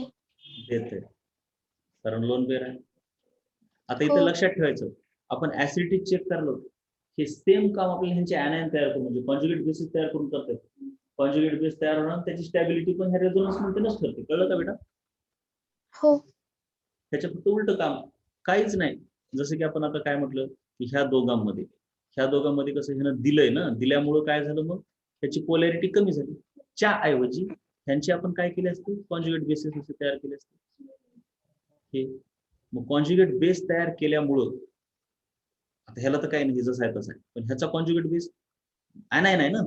कारण लोन पेअर आहे. आता इथे हो. लक्षात ठेवायचं, आपण ऍसिडिटी चेक करलो, हे सेम काम आपल्याला ह्यांचे ऍनायन तयार करून, म्हणजे कॉन्ज्युगेट बेसिस तयार करून करतात. कॉन्ज्युगेट बेस तयार होणार, त्याची स्टॅबिलिटी पण ह्या रेझोनन्स मध्ये ठरते. कळलं का बेटा? हो. त्याच्या फक्त उलट काम, काहीच नाही. जसं की आपण आता काय म्हटलं की ह्या दोघांमध्ये कसं ह्यानं दिलंय ना, दिल्यामुळं काय झालं? मग त्याची पोलॅरिटी कमी झाली. च्या ऐवजी ह्यांची आपण काय केले असते? कॉन्ज्युगेट बेसिस असे तयार केले असते. हे मग कॉन्ज्युगेट बेस तयार केल्यामुळं आता ह्याला तर काही नाही, जसं आहे तसं आहे, पण ह्याचा कॉन्ज्युगेट बेस ऍनायन आहे ना.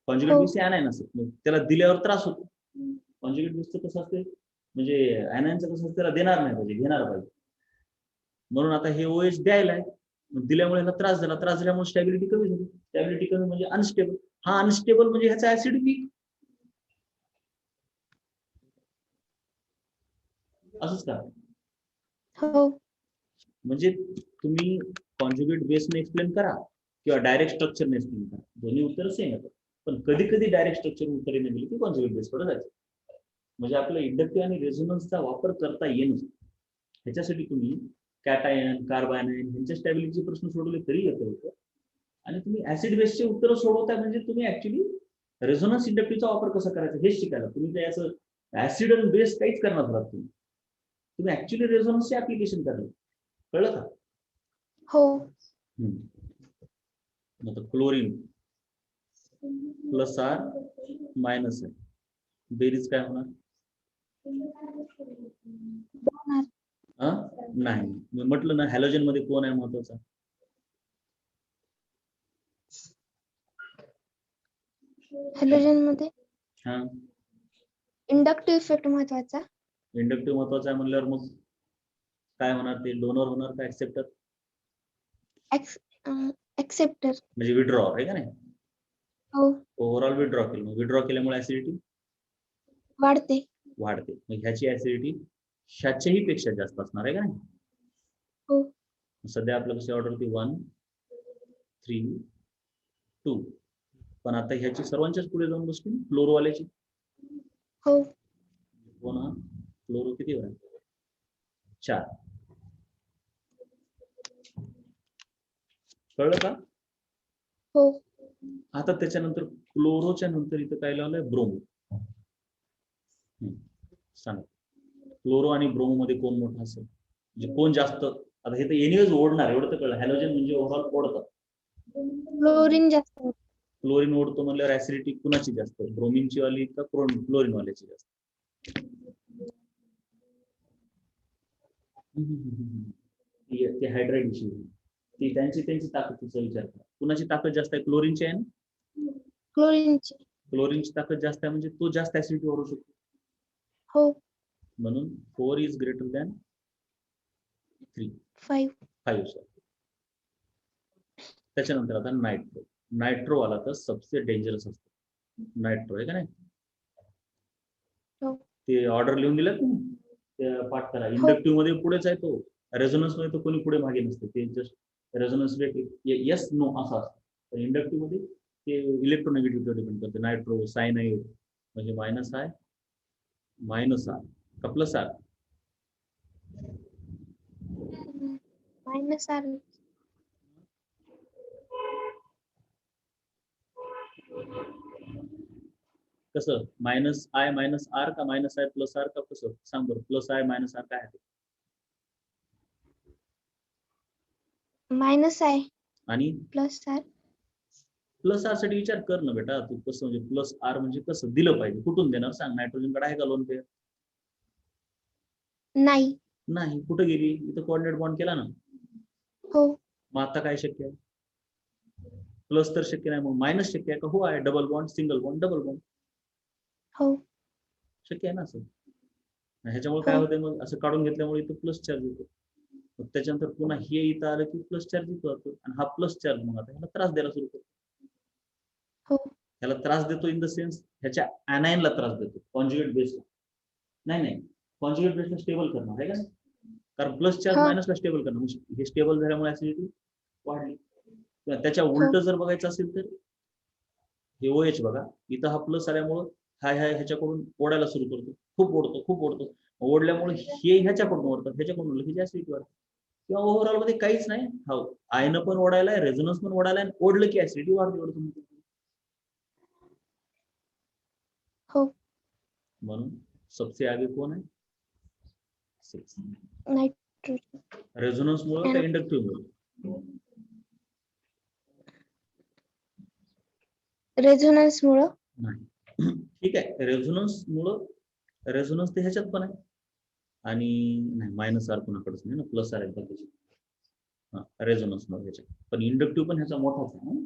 कॉन्ज्युगेट बेस ऍनायन असत, मग त्याला दिल्यावर त्रास होतो. कॉन्ज्युगेट बेसचं कसं असते, म्हणजे ऍनायनचं कसं त्याला देणार नाही पाहिजे, घेणार पाहिजे. म्हणून आता हे OH द्यायला आहे, दिल्यामुळे ह्याला त्रास झाल्यामुळे स्टॅबिलिटी कमी झाली. स्टॅबिलिटी कमी म्हणजे अनस्टेबल. हा अनस्टेबल म्हणजे ह्याचा ऍसिड वीक. असंच का? हो. म्हणजे तुम्ही कॉन्ज्युगेट बेसने एक्सप्लेन करा किंवा डायरेक्ट स्ट्रक्चरने एक्सप्लेन करा, दोन्ही उत्तर सेम येतात. पण कधी कधी डायरेक्ट स्ट्रक्चर उत्तर येणे दिली की कॉन्ज्युगेट बेस कडे जायचं. म्हणजे आपलं इंडक्टिव्ह आणि रेझोनन्सचा वापर करता येणं, ह्याच्यासाठी तुम्ही कॅटायन, कार्बायनायन ह्यांच्या स्टॅबिलिटीचे प्रश्न सोडवले तरी येतं होतं. आणि तुम्ही ऍसिड बेसचे उत्तर सोडवता, म्हणजे तुम्ही ऍक्च्युली रेझोनन्स इंडक्टिव्हचा वापर कसा करायचा हेच शिकायला. तुम्ही काही असं ऍसिड आणि बेस काहीच करणार आहात तुम्ही ऍक्च्युली रेझोनन्सचे ऍप्लिकेशन करणार. कळलं का? हो. आता क्लोरीन प्लस आर मायनस आहे, बेरीज काय होणार? नाही, मी म्हटलं ना हॅलोजन मध्ये कोण आहे महत्वाचा? हॅलोजन मध्ये हा, इंडक्टिव्ह इफेक्ट महत्वाचा. इंडक्टिव्ह महत्वाचा आहे म्हणल्यावर मग काय होणार? ते डोनर होणार का ऍक्सेप्टर? एक्सेप्टर. म्हणजे विड्रॉ आहे का नाही? हो. ओव्हरऑल विड्रॉ केलं, मग विड्रॉ केल्यामुळे ऍसिडिटी वाढते. वाढते. मग ह्याची ऍसिडिटी ह्याच्याही पेक्षा जास्त असणार आहे का नाही? हो. सध्या आपलं कशी ऑर्डर होती 1 3 2, पण आता ह्याची सर्वांच्याच पुढे जाऊन बसली फ्लोरोवाल्याची. हो. हो ना, फ्लोरो किती वर आहे? 4. कळलं का? हो. आता त्याच्यानंतर क्लोरोच्या नंतर इथं काय लावलंय? ब्रोमो. सांगा, क्लोरो आणि ब्रोमो मध्ये कोण मोठा असेल? म्हणजे कोण जास्त? आता हे तर एनिवेज ओढणार, एवढं तर कळलं. हॅलोजन म्हणजे ओव्हरऑल ओढतात. क्लोरीन जास्त. क्लोरीन ओढतो म्हणल्यावर ऍसिडिटी कुणाची जास्त? ब्रोमिनची वाली का क्लोरीन वाल्याची जास्त? ते हायड्राईड विषयी, ती त्यांची ताकदीचा विचार करा. कुणाची ताकद जास्त आहे? क्लोरीनची आहे ना? क्लोरीनची. क्लोरीनची ताकद जास्त आहे म्हणजे तो जास्त ऍसिडिटी ओढू शकतो. हो. म्हणून 4 इज ग्रेटर दॅन 3. 5. त्याच्यानंतर आता नायट्रो. नायट्रो आला तर सबसे डेंजरस असतो नायट्रो, आहे का नाही? हो. ते ऑर्डर लिहून दिलं तुम्ही, ते पाठ करा. हो. इंडक्टिव्ह मध्ये पुढेच आहे तो, रेझोनन्स मध्ये तर कोणी पुढे मागे नसते. ते just resonance rate yes no असं असतं. तर इंडक्टिव्ह मध्ये ते इलेक्ट्रोनेगेटिव्ह डिपेंड करते. नायट्रो सायनाइड म्हणजे मायनस आय मायनस आर का प्लस आर? Minus R. कसं? मायनस आय मायनस आर का मायनस आय प्लस आर का कसं? सांग बरं. प्लस आय मायनस आर काय आहे? मायनस आय आणि प्लस आर. प्लस आर साठी विचार कर ना बेटा तू. कसं म्हणजे प्लस आर म्हणजे कसं दिलं पाहिजे? कुठून देणार सांग? नायट्रोजन कडे आहे का लोन पेअर? नाही. नाही. कुठं गेली? इथं कोऑर्डिनेट बॉन्ड केला ना. हो. मग आता काय शक्य आहे? प्लस तर शक्य नाही, मग मायनस शक्य आहे का? हो आहे. Double bond, single bond, double bond हो. शक्य आहे ना असं. ह्याच्यामुळे काय हो. होतं? मग असं काढून घेतल्यामुळे इथं प्लस चार्ज येतो. मग त्याच्यानंतर पुन्हा हे इथं आलं की प्लस चार्ज इथं जातो आणि हा प्लस चार्ज मग आता ह्याला त्रास द्यायला सुरू करतो. हो. ह्याला त्रास देतो इन द सेन्स ह्याच्या ऍनायनला त्रास देतो, कॉन्ज्युगेट बेसला. नाही, कॉन्ज्युगेट बेसला स्टेबल करणार आहे का? कारण प्लस चार्ज हा. मायनसला स्टेबल करणार. हे स्टेबल झाल्यामुळे ऍसिडिटी वाढली. त्याच्या हो. उलट जर बघायचं असेल तर हे OH बघा, इथं हा प्लस आल्यामुळं ह्याच्याकडून ओढायला सुरू करतो. खूप ओढतो. ओढल्यामुळे हे ह्याच्याकडून ओढतात, ह्याच्याकडून ओढलं की ऍसिडिटी वाढते. किंवा ओव्हरऑल मध्ये काहीच नाही. हो, आयनं पण ओढायलाय, रेझोनन्स पण ओढायलाय, ओढलं की ऍसिडिटी वाढते. हो. म्हणून सबसे आगे कोण आहे? नायट्रोजन. रेझोनन्स मुळे का इंडक्टिव्ह मुळे? रेझोनन्स मुळे. नाही. ठीक आहे, रेझोनन्स मुळे. रेझोनन्स ते ह्याच्यात पण आहे आणि नाही मायनस आर कोणाकडेच नाही ना, प्लस आर आहे त्याची. हा, रेझोनन्स मुळे ह्याच्यात पण इंडक्टिव्ह पण ह्याचा मोठाच आहे.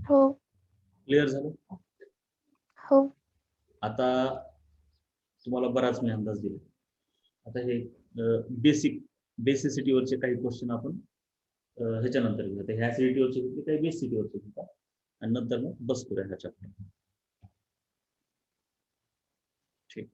हो. क्लिअर झालं? हो. आता तुम्हाला बराच मी अंदाज दिला. आता हे बेसिसिटीवरचे काही क्वेश्चन आपण ह्याच्यानंतर घेऊ. ह्या ऍसिडिटीवरचे घेतले, काही बेसिसिटीवरचे घेतात आणि नंतर मग बस करूया ह्याच्यात. ठीक.